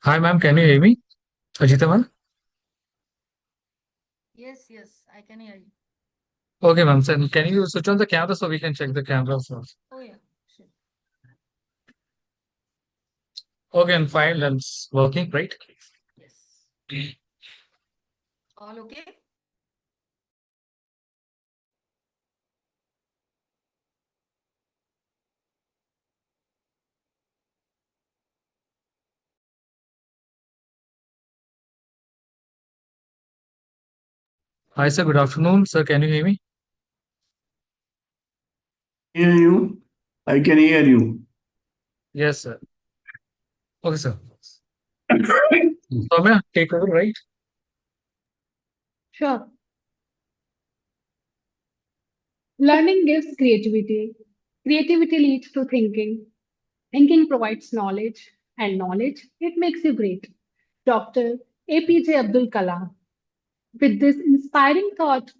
Hi, ma'am. Can you hear me? Ajita, ma'am? Yes, yes, I can hear you. Okay, ma'am. So can you switch on the camera so we can check the camera first? Oh, yeah, sure. Okay, and fine. That's working, right? Yes. All okay? Hi, sir. Good afternoon. Sir, can you hear me? Hear you. I can hear you. Yes, sir. Okay, sir. So, may I take over, right? Sure. Learning gives creativity. Creativity leads to thinking. Thinking provides knowledge, and knowledge, it makes you great. Dr. APJ Abdul Kalam. With this inspiring thought,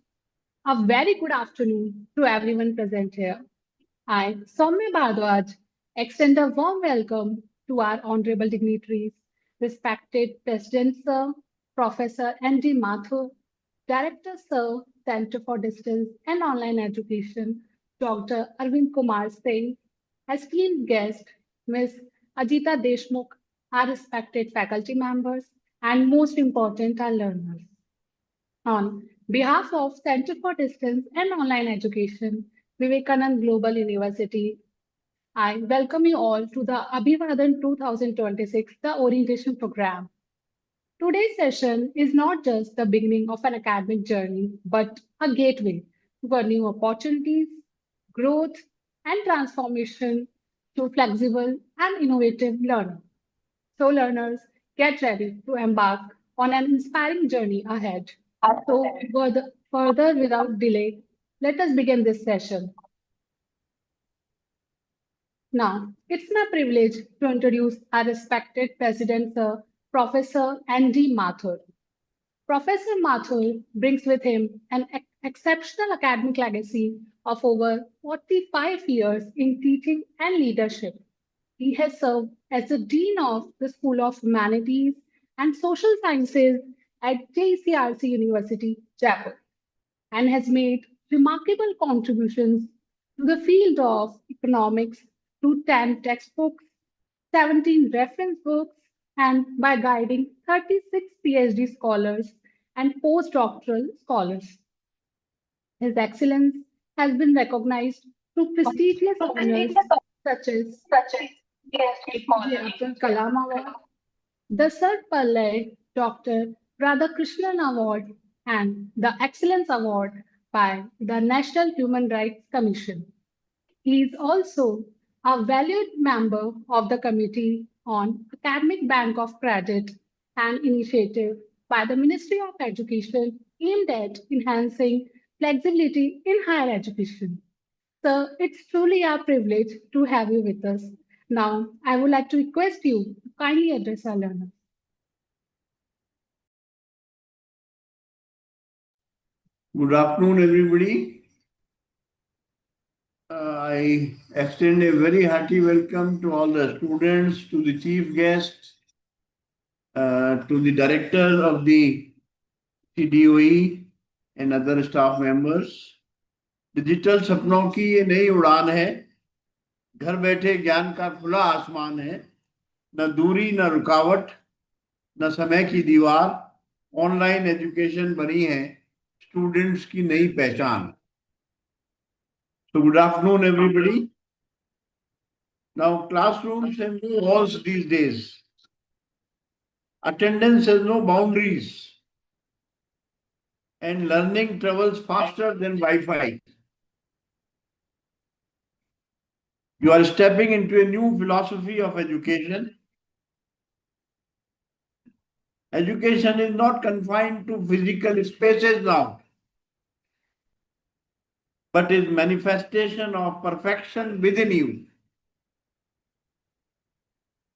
a very good afternoon to everyone present here. I, Soumya Bhardwaj, extend a warm welcome to our honorable dignitaries, respected President Sir, Professor N.D. Mathur, Director Sir, Center for Distance and Online Education, Dr. Arvind Kumar Singh, esteemed guest, Ms. Ajita Deshmukh, our respected faculty members, and most important, our learners. On behalf of Center for Distance and Online Education, Vivekanand Global University, I welcome you all to the ABHIVADAN 2026, the orientation program. Today's session is not just the beginning of an academic journey, but a gateway for new opportunities, growth, and transformation through flexible and innovative learning. So, learners, get ready to embark on an inspiring journey ahead. So, further without delay, let us begin this session. Now, it's my privilege to introduce our respected President, Sir Professor Andy Mathur. Professor Mathur brings with him an exceptional academic legacy of over 45 years in teaching and leadership. He has served as the Dean of the School of Humanities and Social Sciences at JCRC University, Jaipur, and has made remarkable contributions to the field of economics through 10 textbooks, 17 reference books, and by guiding 36 PhD scholars and postdoctoral scholars. His excellence has been recognized through prestigious honors such as APJ Abdul Kalam Award, the Sir Pallay Dr. Radhakrishnan Award, and the Excellence Award by the National Human Rights Commission. He is also a valued member of the Committee on Academic Bank of Credit, an initiative by the Ministry of Education aimed at enhancing flexibility in higher education. So it's truly our privilege to have you with us. Now, I would like to request you to kindly address our learners. Good afternoon, everybody. I extend a very hearty welcome to all the students, to the chief guest, to the director of the CDOE and other staff members. Digital सपनों की ये नई उड़ान है. घर बैठे ज्ञान का खुला आसमान है. न दूरी, न रुकावट, न समय की दीवार. ऑनलाइन एजुकेशन बनी है स्टूडेंट्स की नई पहचान. So good afternoon, everybody. Now, classrooms have no walls these days. Attendance has no boundaries. And learning travels faster than Wi-Fi. You are stepping into a new philosophy of education. Education is not confined to physical spaces now, but is manifestation of perfection within you.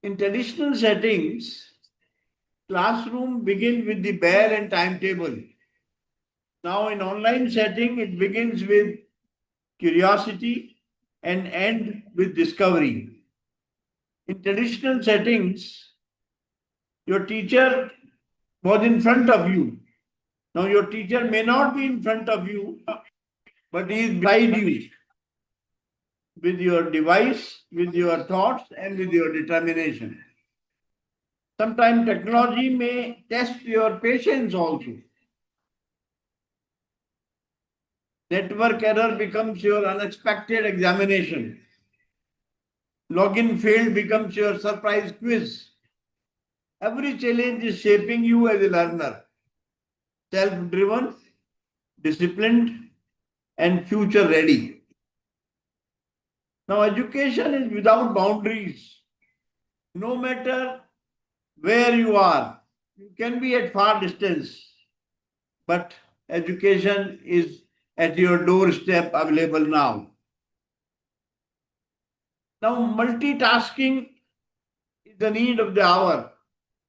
In traditional settings, classroom begin with the bell and timetable. Now in online setting, it begins with curiosity and end with discovery. In traditional settings, Your teacher was in front of you. Now your teacher may not be in front of you, but he is beside you with your device, with your thoughts, and with your determination. Sometimes technology may test your patience also. Network error becomes your unexpected examination. Login failed becomes your surprise quiz. Every challenge is shaping you as a learner, self-driven, disciplined, and future-ready. Now, education is without boundaries. No matter where you are, you can be at far distance, but education is at your doorstep available now. Now, multitasking is the need of the hour,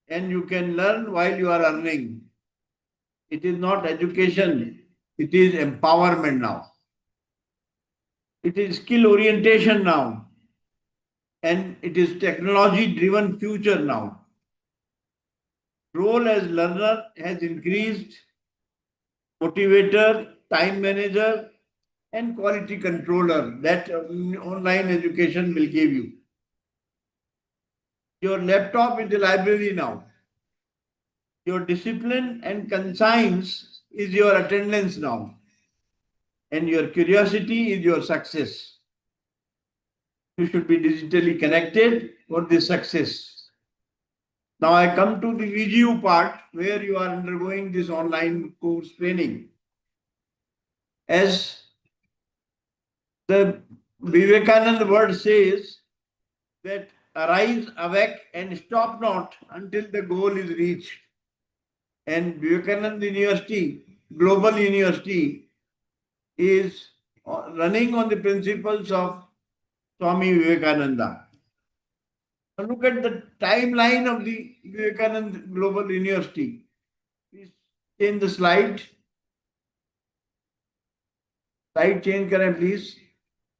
and you can learn while you are earning. It is not education, it is empowerment now. It is skill orientation now, and it is technology driven future now. Role as learner has increased, motivator, time manager, and quality controller that online education will give you. Your laptop is the library now. Your discipline and conscience is your attendance now. And your curiosity is your success. You should be digitally connected for this success. Now I come to the VGU part where you are undergoing this online course training. As the Vivekananda word says that arise, awake and stop not until the goal is reached. And Vivekananda University, Global University, is running on the principles of Swami Vivekananda. Now look at the timeline of the Vivekananda Global University. Please change the slide. Slide change karen please.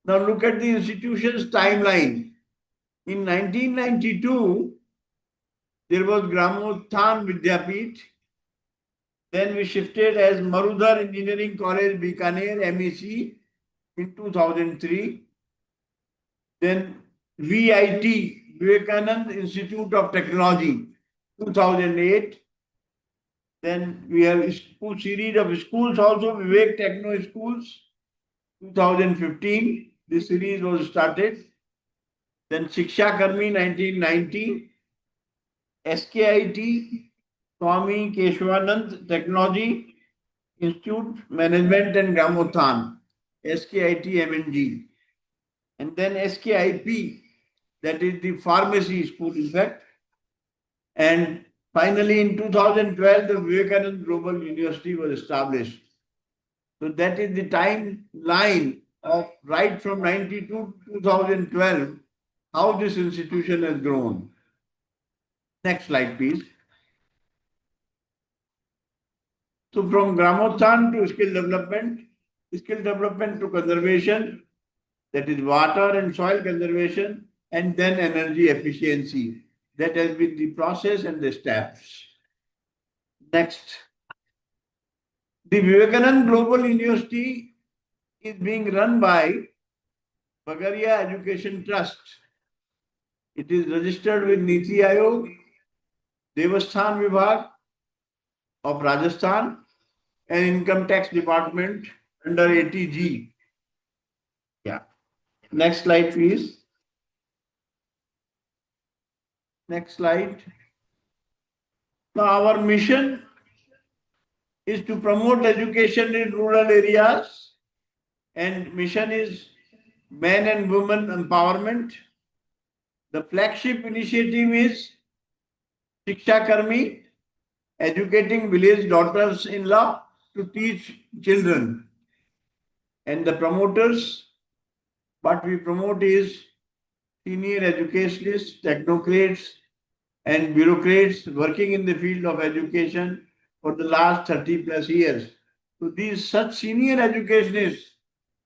Now look at the institution's timeline. In 1992, there was Gramothan Vidyapith. Then we shifted as Marudhar Engineering College, Bikaner, MEC in 2003. Then VIT, Vivekananda Institute of Technology, 2008. Then we have a series of schools also, Vivek Techno Schools, 2015. This series was started. Then Shiksha Karmi, 1990. SKIT, Swami Keshwanand Technology Institute, Management and Gramothan, SKIT MNG. And then SKIP, that is the pharmacy school, in fact. And finally, in 2012, the Vivekananda Global University was established. So that is the timeline of right from 92 to 2012, how this institution has grown. Next slide, please. So from Gramothan to skill development to conservation, that is water and soil conservation, and then energy efficiency. That has been the process and the steps. Next. The Vivekananda Global University is being run by Bagaria Education Trust. It is registered with Niti Aayog, Devasthan Vibhag of Rajasthan, and Income Tax Department under ATG. Yeah. Next slide, please. Next slide. Now, our mission is to promote education in rural areas, and mission is men and women empowerment. The flagship initiative is Shiksha Karmi, educating village daughters-in-law to teach children. And the promoters, what we promote is senior educationists, technocrats, and bureaucrats working in the field of education for the last 30 plus years. So these such senior educationists,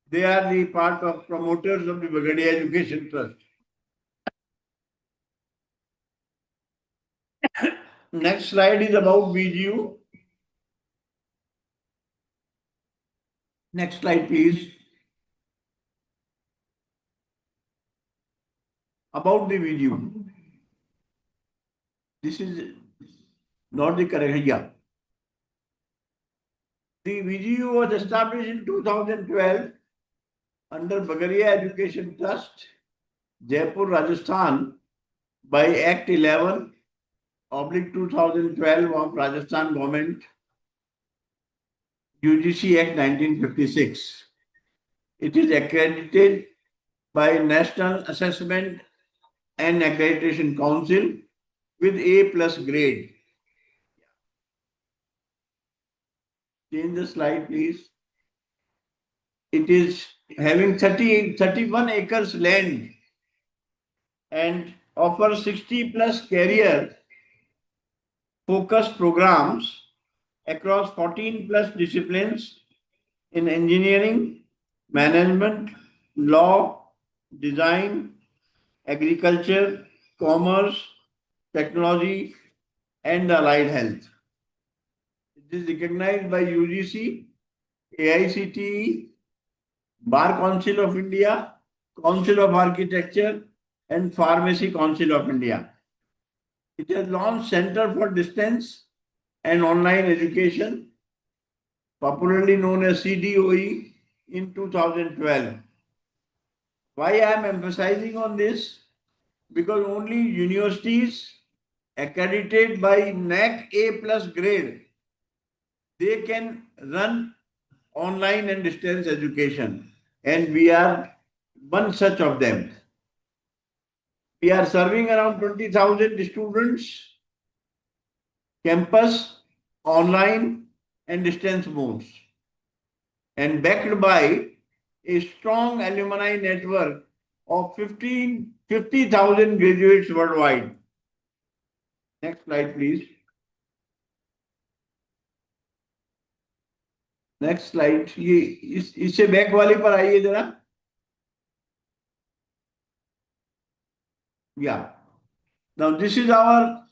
they are the part of promoters of the Bagadia Education Trust. next slide is about VGU. Next slide, please. About the VGU. This is not the correct, yeah. The VGU was established in 2012 under Bagaria Education Trust, Jaipur, Rajasthan, by Act 11 oblique 2012 of Rajasthan Government, UGC Act 1956. It is accredited by National Assessment and Accreditation Council with A+ grade. Change the slide, please. It is having 31 acres land and offers 60+ career focused programs across 14+ disciplines in engineering, management, law, design, agriculture, commerce, technology, and allied health. It is recognized by UGC, AICTE, Bar Council of India, Council of Architecture, and Pharmacy Council of India. It has launched Center for Distance and Online Education, popularly known as CDOE, in 2012. Why I am emphasizing on this? Because only universities accredited by NAC A+ grade, they can run online and distance education, and we are one such of them. We are serving around 20,000 students, campus, online, and distance modes, and backed by a strong alumni network of 50,000 graduates worldwide. Next slide, please. Next slide. ये इससे back वाले पर आइए जरा. Yeah. Now this is our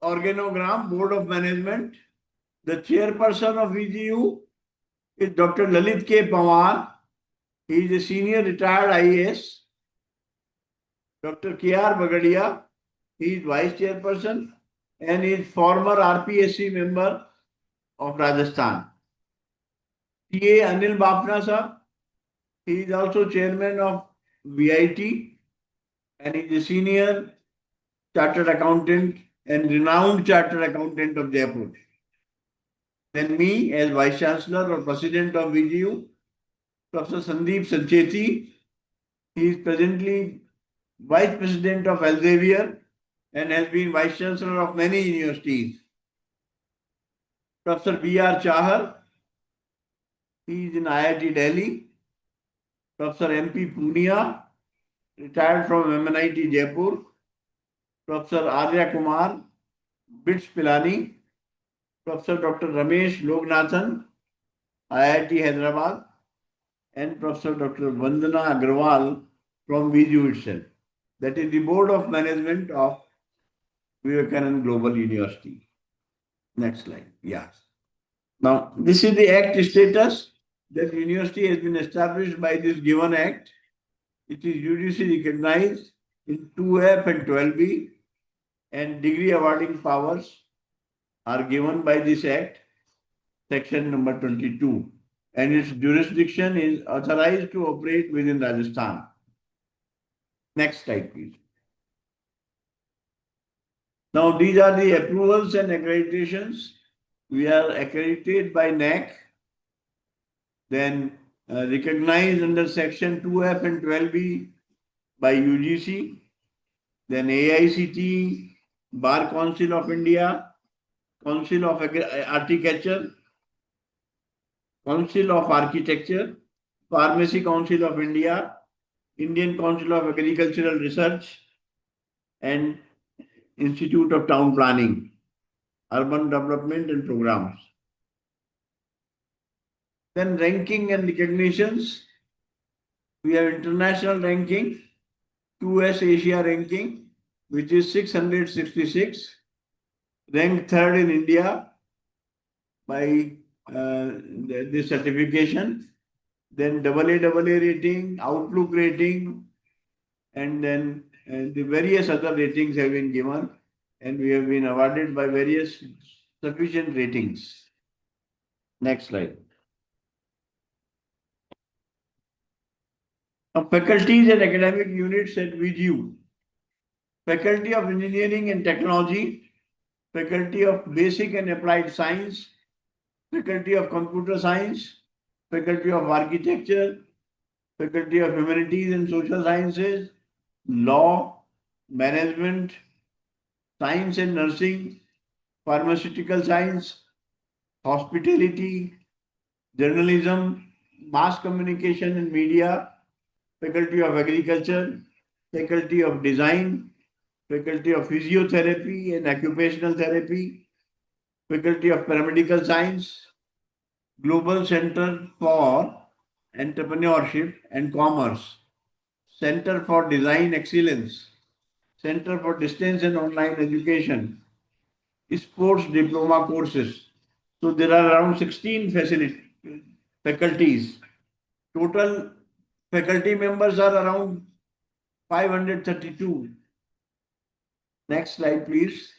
organogram, Board of Management. The chairperson of VGU is Dr. Lalit K. Pawar. He is a senior retired IAS. Dr. K.R. Bagadia, he is vice chairperson and is former RPSC member of Rajasthan. T.A. Anil Bapna sir, he is also chairman of VIT and is a senior chartered accountant and renowned chartered accountant of Jaipur. Then me as vice chancellor or president of VGU, Professor Sandeep Sancheti, he is presently vice president of Elsevier and has been vice chancellor of many universities. Professor B.R. Chahar, he is in IIT Delhi. Professor M.P. Punia, retired from MNIT Jaipur. Professor Arya Kumar, BITS Pilani. Professor Dr. Ramesh Lognathan, IIT Hyderabad. And Professor Dr. Vandana Agarwal from VGU itself. That is the Board of Management of Vivekanand Global University. Next slide. Yes. Now, this is the Act status. That university has been established by this given Act. It is judicially recognized in 2F and 12B, and degree awarding powers are given by this Act, section number 22, and its jurisdiction is authorized to operate within Rajasthan. Next slide, please. Now, these are the approvals and accreditations. We are accredited by NAC, then recognized under section 2F and 12B by UGC, then AICTE, Bar Council of India, Council of Architecture, Council of Architecture, Pharmacy Council of India, Indian Council of Agricultural Research, and Institute of Town Planning, Urban Development and Programs. Then ranking and recognitions. We have international ranking, 2S Asia ranking, which is 666. ranked third in India by this certification. Then AA rating, Outlook rating, and then the various other ratings have been given, and we have been awarded by various sufficient ratings. Next slide. Now, faculties and academic units at VGU. Faculty of Engineering and Technology, Faculty of Basic and Applied Science, Faculty of Computer Science, Faculty of Architecture, Faculty of Humanities and Social Sciences, Law, Management, Science and Nursing, Pharmaceutical Science, Hospitality, Journalism, Mass Communication and Media, Faculty of Agriculture, Faculty of Design, Faculty of Physiotherapy and Occupational Therapy, Faculty of Paramedical Science, Global Center for Entrepreneurship and Commerce, Center for Design Excellence, Center for Distance and Online Education, Sports Diploma courses. So there are around 16 faculties. Total faculty members are around 532. Next slide, please.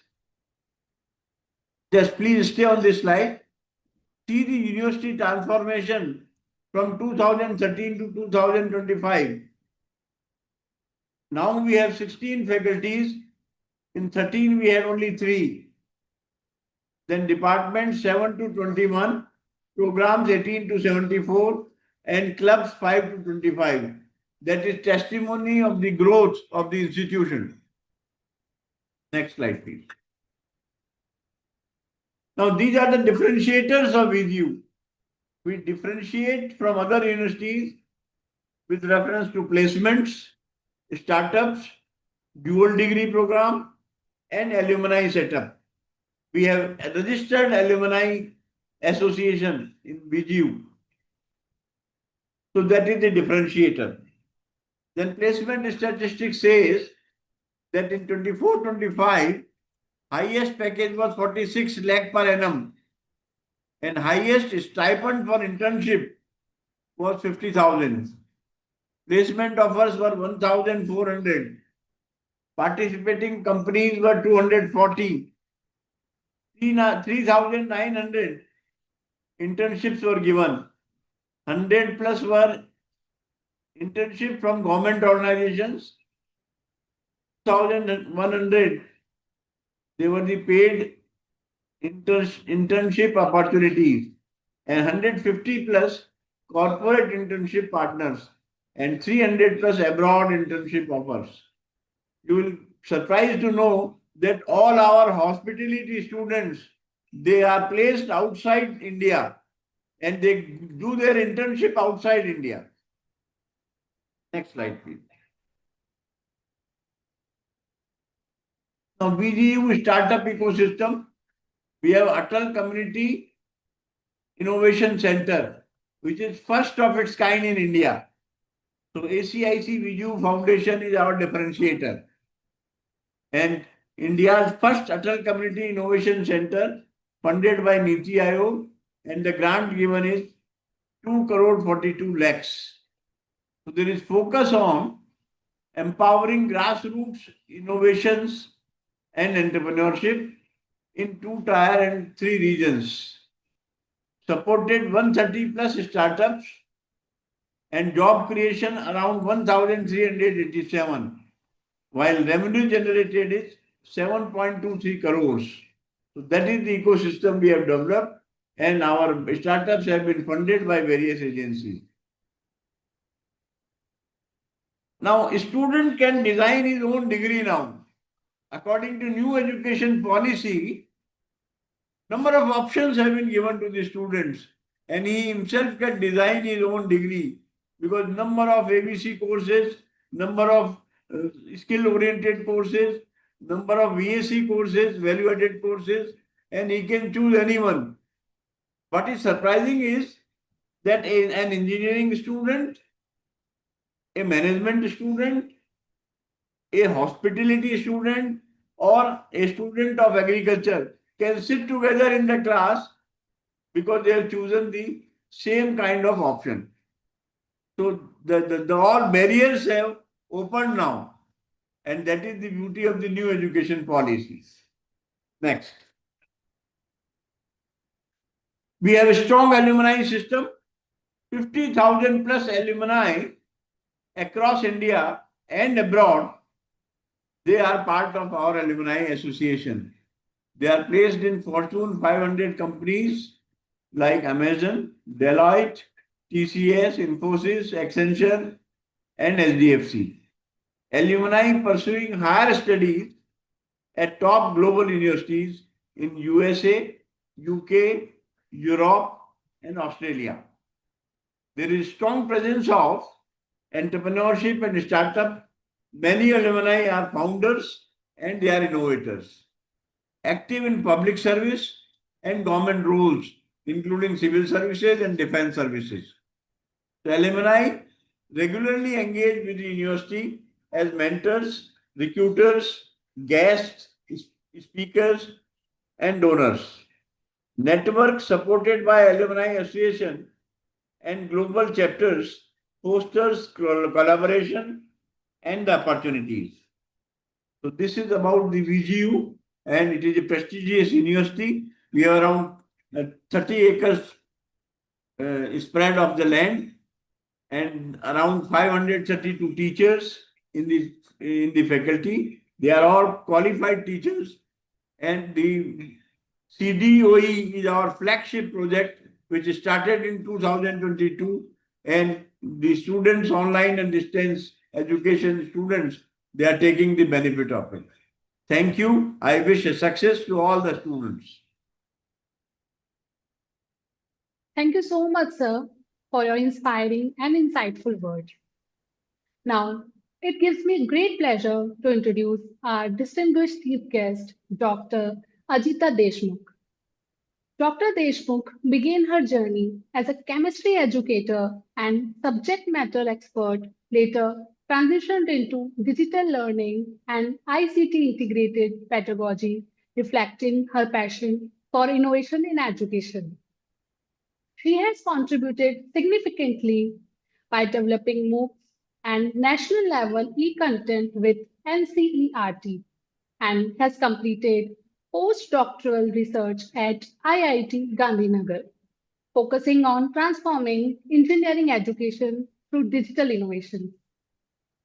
Just please stay on this slide. See the university transformation from 2013 to 2025. Now we have 16 faculties. In 13, we had only 3. Then departments 7 to 21, programs 18 to 74, and clubs 5 to 25. That is testimony of the growth of the institution. Next slide, please. Now, these are the differentiators of VGU. We differentiate from other universities with reference to placements, startups, dual degree program, and alumni setup. We have a registered alumni association in VGU. So that is the differentiator. Then placement statistics says that in 24-25, highest package was 46 lakh per annum and highest stipend for internship was 50,000. Placement offers were 1,400. Participating companies were 240. 3,900 internships were given. 100 plus were internship from government organizations. 1,100 they were the paid internship opportunities, and 150 plus corporate internship partners and 300 plus abroad internship offers. You will be surprised to know that all our hospitality students, they are placed outside India and they do their internship outside India. Next slide, please. Now, VGU startup ecosystem. We have Atal Community Innovation Center, which is first of its kind in India. So ACIC VGU Foundation is our differentiator. And India's first Atal Community Innovation Center, funded by Niti Aayog, and the grant given is 2 crore 42 lakhs. So there is focus on empowering grassroots innovations and entrepreneurship in 2 tier and 3 regions. Supported 130 plus startups and job creation around 1,387, while revenue generated is 7.23 crores. So that is the ecosystem we have developed, and our startups have been funded by various agencies. Now, a student can design his own degree now. According to new education policy, number of options have been given to the students, and he himself can design his own degree because number of ABC courses, number of skill-oriented courses, number of VAC courses, value-added courses, and he can choose anyone. What is surprising is that an engineering student, a management student, a hospitality student, or a student of agriculture can sit together in the class because they have chosen the same kind of option. So the all barriers have opened now, and that is the beauty of the new education policies. Next. We have a strong alumni system, 50,000 plus alumni across India and abroad. They are part of our alumni association. They are placed in Fortune 500 companies like Amazon, Deloitte, TCS, Infosys, Accenture, and SDFC. Alumni pursuing higher studies at top global universities in USA, UK, Europe, and Australia. There is strong presence of entrepreneurship and startup. Many alumni are founders and they are innovators. Active in public service and government roles, including civil services and defense services. The alumni regularly engage with the university as mentors, recruiters, guests, speakers, and donors. Network supported by Alumni Association and global chapters fosters collaboration and opportunities. So this is about the VGU, and it is a prestigious university. We have around 30 acres spread of the land and around 532 teachers in the faculty. They are all qualified teachers, and the CDOE is our flagship project, which started in 2022, and the students, online and distance education students, they are taking the benefit of it. Thank you. I wish a success to all the students. Thank you so much, sir, for your inspiring and insightful words. Now, it gives me great pleasure to introduce our distinguished chief guest, Dr. Ajita Deshmukh. Dr. Deshmukh began her journey as a chemistry educator and subject matter expert, later transitioned into digital learning and ICT integrated pedagogy, reflecting her passion for innovation in education. She has contributed significantly by developing MOOCs and national level e-content with NCERT and has completed postdoctoral research at IIT Gandhinagar, focusing on transforming engineering education through digital innovation.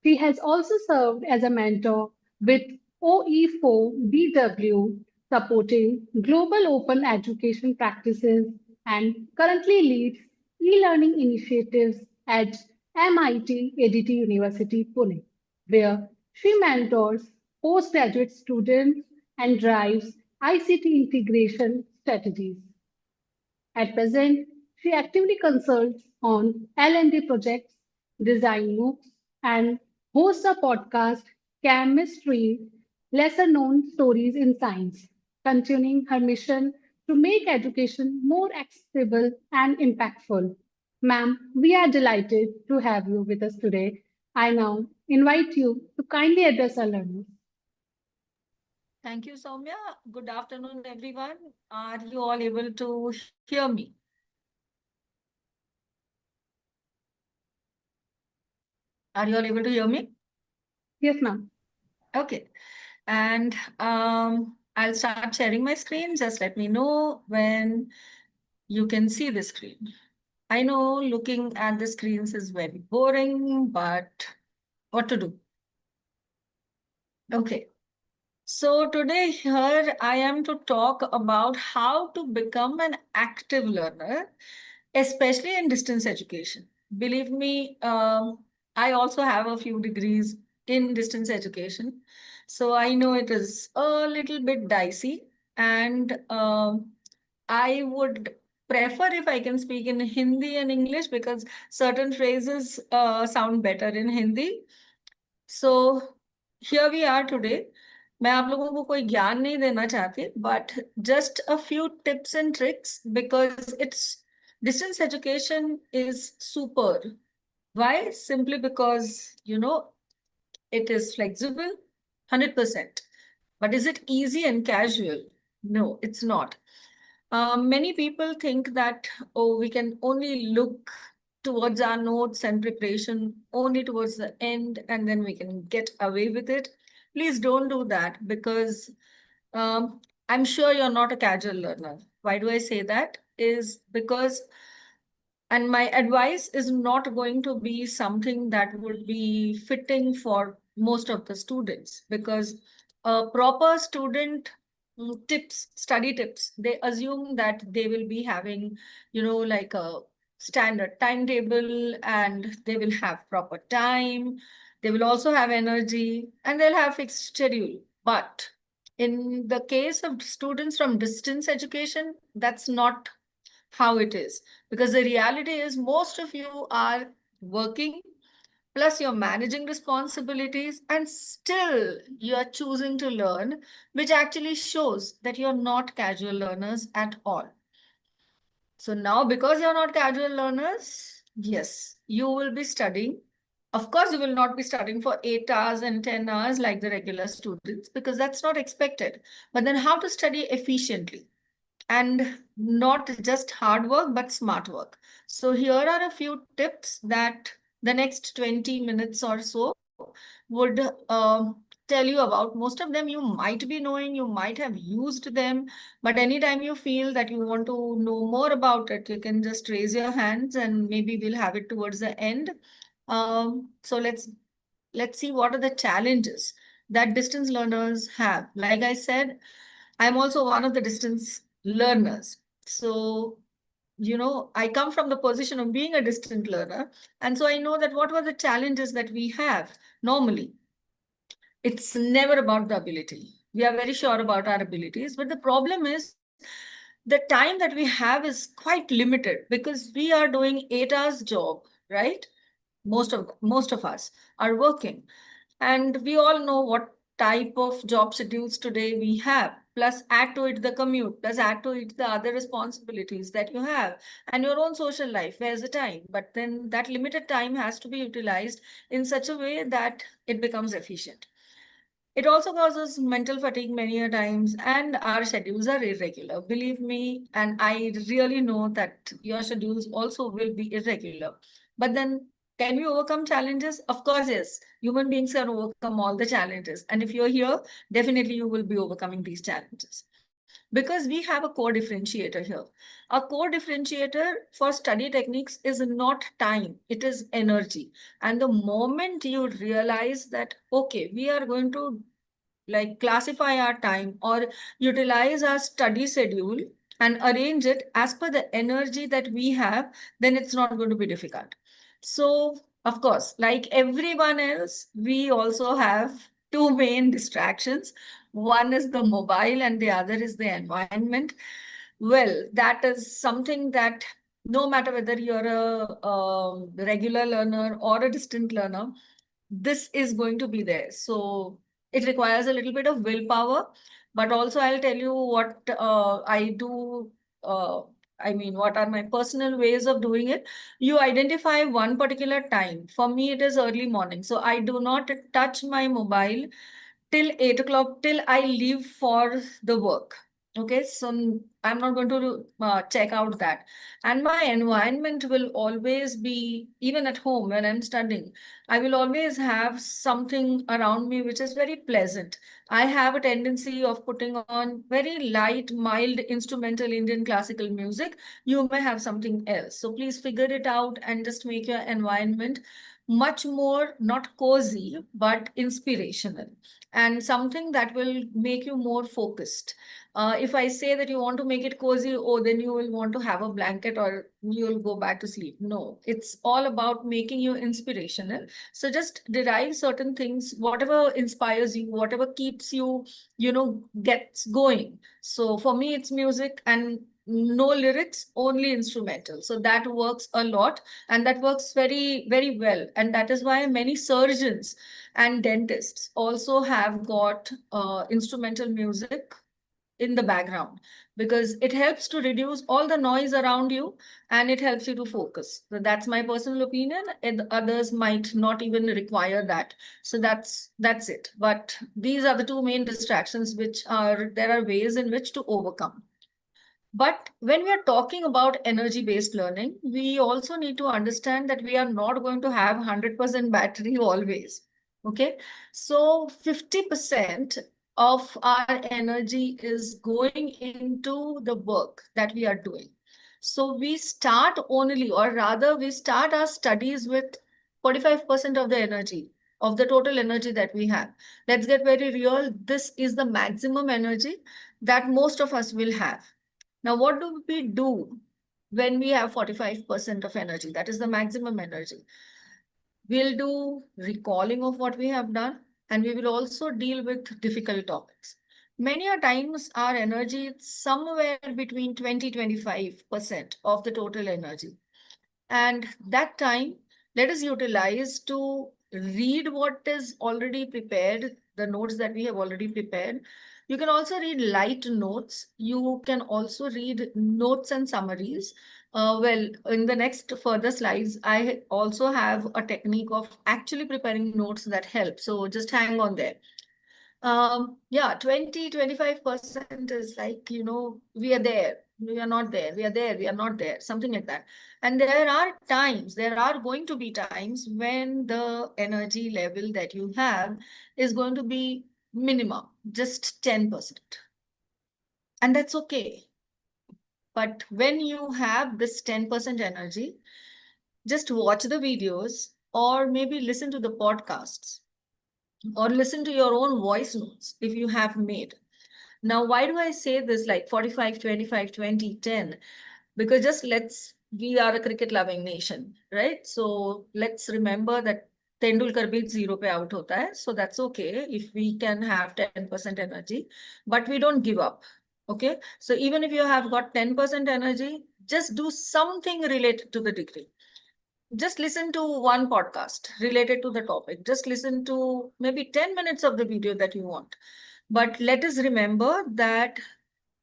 She has also served as a mentor with OE4BW, supporting global open education practices, and currently leads e-learning initiatives at MIT ADT University, Pune, where she mentors postgraduate students and drives ICT integration strategies. At present, she actively consults on L&D projects, design MOOCs, and hosts a podcast, Chemistry, Lesser Known Stories in Science, continuing her mission to make education more accessible and impactful. Ma'am, we are delighted to have you with us today. I now invite you to kindly address our learners. Thank you, Soumya. Good afternoon, everyone. Are you all able to hear me? Are you all able to hear me? Yes, ma'am. Okay. And I'll start sharing my screen. Just let me know when you can see the screen. I know looking at the screens is very boring, but what to do? Okay. So today here I am to talk about how to become an active learner, especially in distance education. Believe me, I also have a few degrees in distance education. So I know it is a little bit dicey, and I would prefer if I can speak in Hindi and English because certain phrases sound better in Hindi. So here we are today. मैं आप लोगों को कोई ज्ञान नहीं देना चाहती, but just a few tips and tricks because it's distance education is super. Why? Simply because, it is flexible, 100%. But is it easy and casual? No, it's not. Many people think that, oh, we can only look towards our notes and preparation only towards the end, and then we can get away with it. Please don't do that, because I'm sure you're not a casual learner. Why do I say that? Is because, and my advice is not going to be something that would be fitting for most of the students, because a proper student study tips, they assume that they will be having, like a standard timetable, and they will have proper time. They will also have energy, and they'll have fixed schedule. But in the case of students from distance education, that's not how it is. Because the reality is most of you are working, plus you're managing responsibilities, and still you are choosing to learn, which actually shows that you're not casual learners at all. So now, because you're not casual learners, yes, you will be studying. Of course, you will not be studying for 8 hours and 10 hours like the regular students, because that's not expected. But then how to study efficiently? And not just hard work, but smart work. So here are a few tips that the next 20 minutes or so would tell you about. Most of them you might be knowing, you might have used them, but anytime you feel that you want to know more about it, you can just raise your hands, and maybe we'll have it towards the end. So let's see what are the challenges that distance learners have. Like I said, I'm also one of the distance learners. So, I come from the position of being a distant learner. And so I know that what were the challenges that we have normally. It's never about the ability. We are very sure about our abilities, but the problem is the time that we have is quite limited, because we are doing 8 hours job, right? Most of us are working. And we all know what type of job schedules today we have. Plus, add to it the commute, plus add to it the other responsibilities that you have, and your own social life. Where's the time? But then that limited time has to be utilized in such a way that it becomes efficient. It also causes mental fatigue many a times, and our schedules are irregular. Believe me, and I really know that your schedules also will be irregular. But then, can we overcome challenges? Of course, yes. Human beings can overcome all the challenges. And if you're here, definitely you will be overcoming these challenges. Because we have a core differentiator here. A core differentiator for study techniques is not time, it is energy. And the moment you realize that, okay, we are going to like classify our time or utilize our study schedule and arrange it as per the energy that we have, then it's not going to be difficult. So, of course, like everyone else, we also have two main distractions. One is the mobile and the other is the environment. Well, that is something that no matter whether you're a regular learner or a distant learner, this is going to be there. So it requires a little bit of willpower, but also I'll tell you what I do. What are my personal ways of doing it? You identify one particular time. For me, it is early morning. So I do not touch my mobile till 8 o'clock, till I leave for the work. Okay, so I'm not going to check out that. And my environment will always be, even at home when I'm studying, I will always have something around me which is very pleasant. I have a tendency of putting on very light, mild instrumental Indian classical music. You may have something else. So please figure it out and just make your environment much more, not cozy, but inspirational, and something that will make you more focused. If I say that you want to make it cozy, oh, then you will want to have a blanket or you'll go back to sleep. No, it's all about making you inspirational. So just derive certain things, whatever inspires you, whatever keeps you, gets going. So for me, it's music and no lyrics, only instrumental. So that works a lot, and that works very, very well. And that is why many surgeons and dentists also have got instrumental music in the background, because it helps to reduce all the noise around you and it helps you to focus. So that's my personal opinion, and others might not even require that. So that's it. But these are the two main distractions there are ways in which to overcome. But when we are talking about energy-based learning, we also need to understand that we are not going to have 100% battery always. Okay, so 50% of our energy is going into the work that we are doing. So we start only, or rather we start our studies with 45% of the energy, of the total energy that we have. Let's get very real. This is the maximum energy that most of us will have. Now, what do we do when we have 45% of energy? That is the maximum energy. We'll do recalling of what we have done, and we will also deal with difficult topics. Many a times our energy is somewhere between 20-25% of the total energy. And that time, let us utilize to read what is already prepared, the notes that we have already prepared. You can also read light notes. You can also read notes and summaries. Well, in the next further slides, I also have a technique of actually preparing notes that help. So just hang on there. Yeah, 20-25% is like, we are there, we are not there, we are there, we are not there, something like that. And there are going to be times when the energy level that you have is going to be minimum, just 10%. And that's okay. But when you have this 10% energy, just watch the videos or maybe listen to the podcasts or listen to your own voice notes if you have made. Now, why do I say this like 45, 25, 20, 10? Because we are a cricket loving nation, right? So let's remember that Tendulkar beat 0 pe out hota hai. So that's okay if we can have 10% energy, but we don't give up. Okay. So even if you have got 10% energy, just do something related to the degree. Just listen to one podcast related to the topic. Just listen to maybe 10 minutes of the video that you want. But let us remember that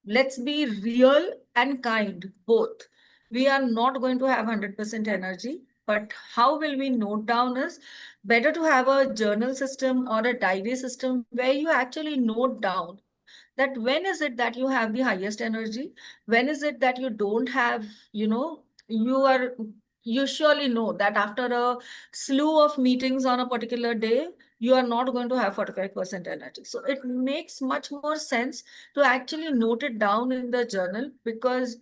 let's be real and kind, both. We are not going to have 100% energy, but how will we note down is better to have a journal system or a diary system where you actually note down that when is it that you have the highest energy, when is it that you don't have, you surely know that after a slew of meetings on a particular day, you are not going to have 45% energy. So it makes much more sense to actually note it down in the journal, because,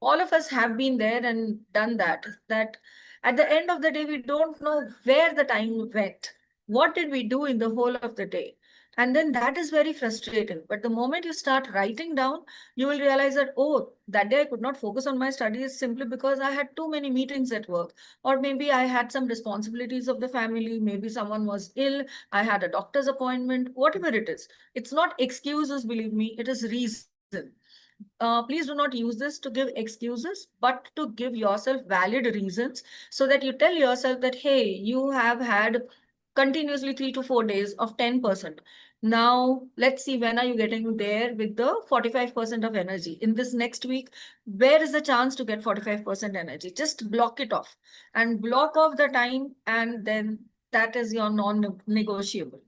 all of us have been there and done that at the end of the day, we don't know where the time went. What did we do in the whole of the day? And then that is very frustrating. But the moment you start writing down, you will realize that, oh, that day I could not focus on my studies simply because I had too many meetings at work. Or maybe I had some responsibilities of the family. Maybe someone was ill. I had a doctor's appointment, whatever it is. It's not excuses, believe me, it is reason. Please do not use this to give excuses, but to give yourself valid reasons so that you tell yourself that, hey, you have had continuously 3 to 4 days of 10%. Now, let's see, when are you getting there with the 45% of energy? In this next week, where is the chance to get 45% energy? Just block it off and block off the time, and then that is your non-negotiable.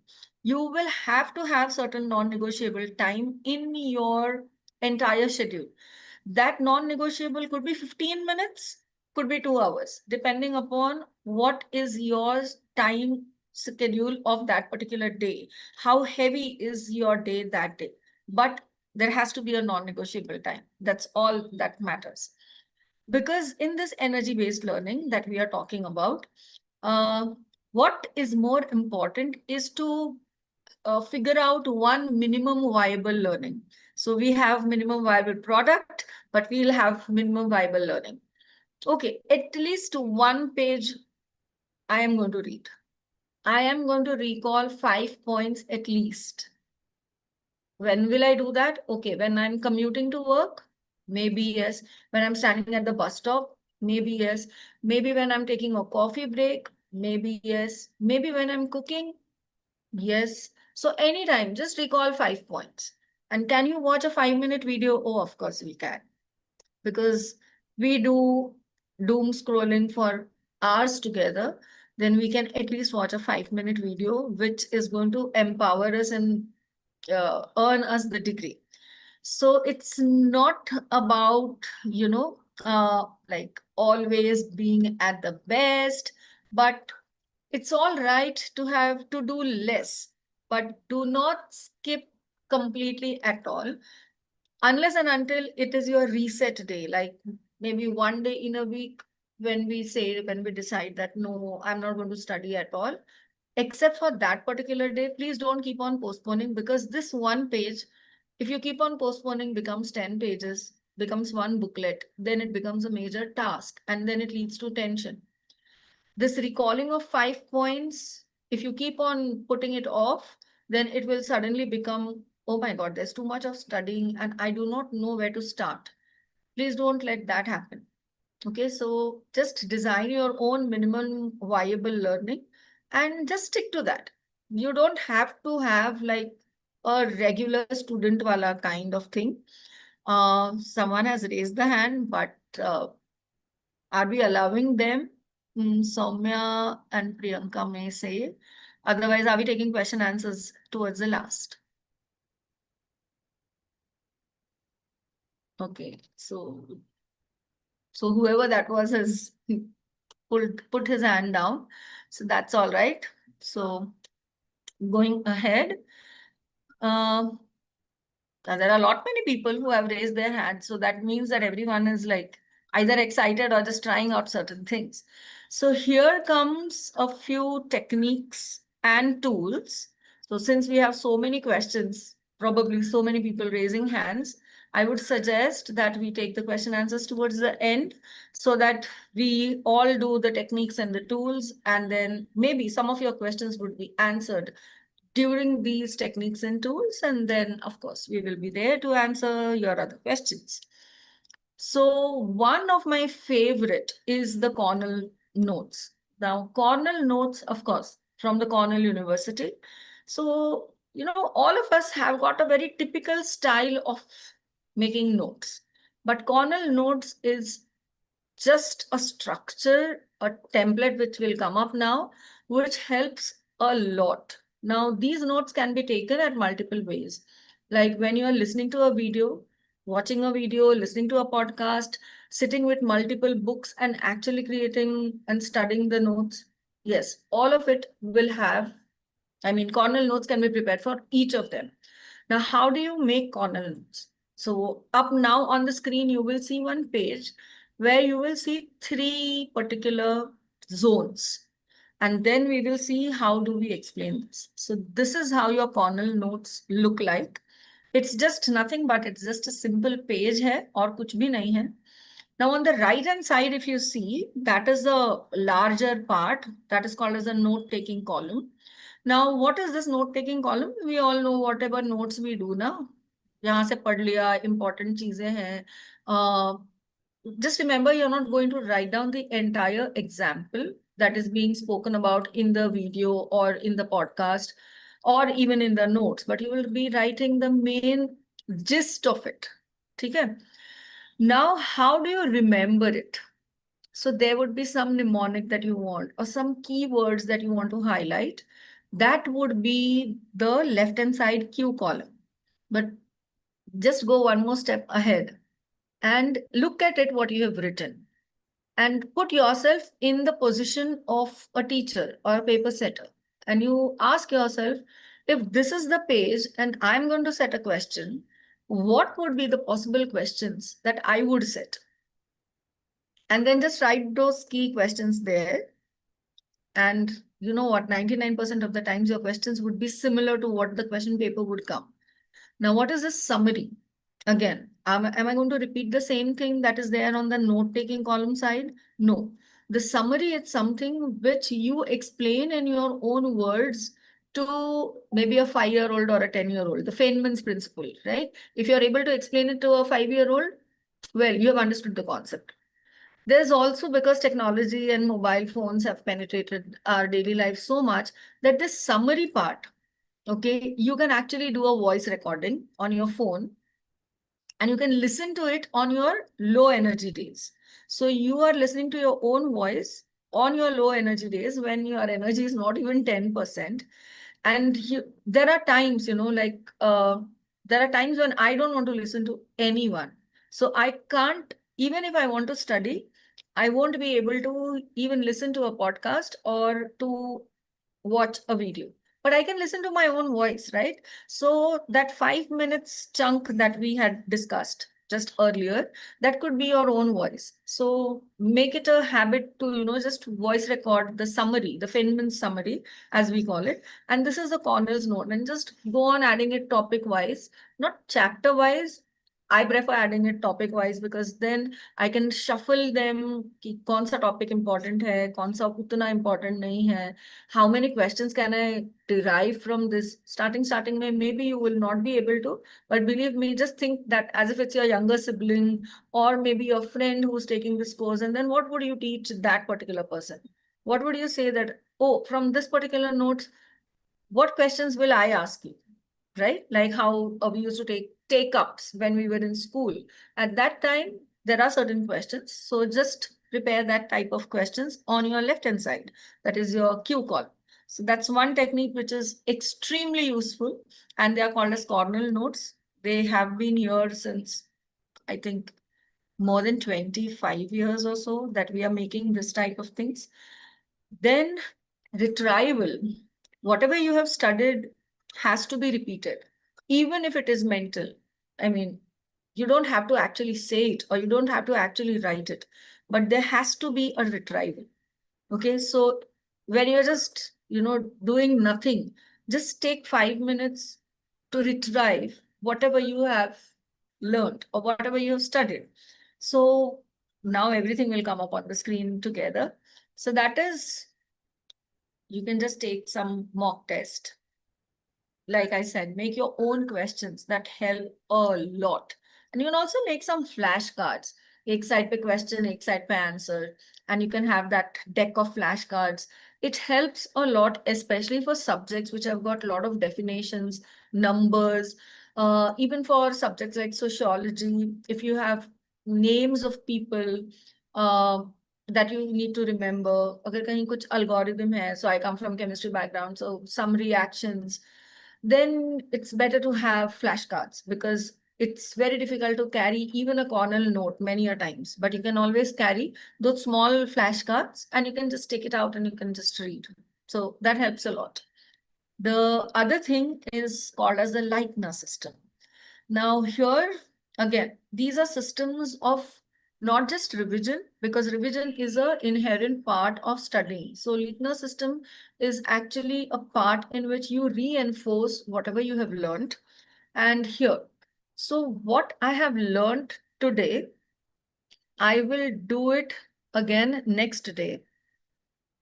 You will have to have certain non-negotiable time in your entire schedule. That non-negotiable could be 15 minutes, could be 2 hours, depending upon what is your time schedule of that particular day. How heavy is your day that day? But there has to be a non-negotiable time. That's all that matters. Because in this energy-based learning that we are talking about, what is more important is to figure out one minimum viable learning. So we have minimum viable product, but we'll have minimum viable learning. Okay, at least one page I am going to read. I am going to recall 5 points at least. When will I do that? Okay, when I'm commuting to work, maybe yes. When I'm standing at the bus stop, maybe yes. Maybe when I'm taking a coffee break, maybe yes. Maybe when I'm cooking, yes. So anytime, just recall 5 points. And can you watch a 5-minute video? Oh, of course we can. Because we do doom scrolling for hours together, then we can at least watch a 5-minute video, which is going to empower us and earn us the degree. So it's not about, like always being at the best, but it's all right to have to do less, but do not skip completely at all, unless and until it is your reset day, like maybe one day in a week when we decide that no, I'm not going to study at all. Except for that particular day, please don't keep on postponing, because this one page, if you keep on postponing, becomes 10 pages, becomes one booklet, then it becomes a major task, and then it leads to tension. This recalling of 5 points, if you keep on putting it off, then it will suddenly become, oh my God, there's too much of studying and I do not know where to start. Please don't let that happen. Okay, so just design your own minimum viable learning and just stick to that. You don't have to have like a regular student wala kind of thing. Someone has raised the hand, but are we allowing them? Soumya and Priyanka may say. Otherwise, are we taking question answers towards the last? Okay, so whoever that was has put his hand down. So that's all right. So going ahead, there are a lot many people who have raised their hands. So that means that everyone is like either excited or just trying out certain things. So here comes a few techniques and tools. So since we have so many questions, probably so many people raising hands, I would suggest that we take the question answers towards the end so that we all do the techniques and the tools, and then maybe some of your questions would be answered during these techniques and tools. And then, of course, we will be there to answer your other questions. So one of my favorite is the Cornell notes. Now, Cornell notes, of course, from the Cornell University. So, all of us have got a very typical style of making notes. But Cornell notes is just a structure, a template which will come up now, which helps a lot. Now, these notes can be taken at multiple ways. Like when you are listening to a video, watching a video, listening to a podcast, sitting with multiple books and actually creating and studying the notes. Yes, all of it will have, Cornell notes can be prepared for each of them. Now, how do you make Cornell notes? So up now on the screen, you will see one page where you will see 3 particular zones. And then we will see how do we explain this. So this is how your Cornell notes look like. It's just nothing but it's just a simple page hai aur kuch bhi nahi hai. Now on the right hand side, if you see, that is the larger part that is called as a note-taking column. Now, what is this note-taking column? We all know whatever notes we do now. यहाँ से पढ़ लिया, important चीजें हैं. Just remember, you're not going to write down the entire example that is being spoken about in the video or in the podcast or even in the notes, but you will be writing the main gist of it. Okay? Now, how do you remember it? So there would be some mnemonic that you want or some keywords that you want to highlight. That would be the left-hand side Q column. But just go one more step ahead and look at it, what you have written, and put yourself in the position of a teacher or a paper setter. And you ask yourself, if this is the page and I'm going to set a question, what would be the possible questions that I would set? And then just write those key questions there. And you know what, 99% of the times your questions would be similar to what the question paper would come. Now, what is this summary? Again, am I going to repeat the same thing that is there on the note-taking column side? No. The summary is something which you explain in your own words to maybe a 5-year-old or a 10-year-old, the Feynman's principle, right? If you're able to explain it to a 5-year-old, well, you have understood the concept. There's also, because technology and mobile phones have penetrated our daily life so much, that this summary part Okay, you can actually do a voice recording on your phone and you can listen to it on your low energy days. So you are listening to your own voice on your low energy days when your energy is not even 10%. And there are times, there are times when I don't want to listen to anyone. So I can't, even if I want to study, I won't be able to even listen to a podcast or to watch a video, but I can listen to my own voice, right? So that 5 minutes chunk that we had discussed just earlier, that could be your own voice. So make it a habit to, just voice record the summary, the Feynman summary, as we call it. And this is the corners note, and just go on adding it topic wise, not chapter wise. I prefer adding it topic wise because then I can shuffle them कि कौन सा topic important है, कौन सा उतना important नहीं है. How many questions can I derive from this? Starting maybe you will not be able to, but believe me, just think that as if it's your younger sibling or maybe your friend who's taking this course. And then what would you teach that particular person? What would you say that, oh, from this particular note, what questions will I ask you? Right? Like how we used to take ups when we were in school. At that time, there are certain questions. So just prepare that type of questions on your left-hand side. That is your cue call. So that's one technique which is extremely useful, and they are called as cornell notes. They have been here since, I think, more than 25 years or so that we are making this type of things. Then retrieval. Whatever you have studied has to be repeated, even if it is mental. I mean, you don't have to actually say it or you don't have to actually write it, but there has to be a retrieval. Okay, so when you're just, doing nothing, just take 5 minutes to retrieve whatever you have learned or whatever you have studied. So now everything will come up on the screen together. So that is, you can just take some mock test. Like I said, make your own questions that help a lot. And you can also make some flashcards. Ek side pe question, ek side pe answer. And you can have that deck of flashcards. It helps a lot, especially for subjects which have got a lot of definitions, numbers. Even for subjects like sociology, if you have names of people that you need to remember. Agar kahin kuch algorithm hai, so I come from chemistry background, so some reactions, then it's better to have flashcards because it's very difficult to carry even a cornell note many a times, but you can always carry those small flashcards and you can just take it out and you can just read. So that helps a lot. The other thing is called as the Leitner system. Now here, again, these are systems of not just revision, because revision is an inherent part of studying. So Leitner system is actually a part in which you reinforce whatever you have learned. And here, so what I have learned today, I will do it again next day.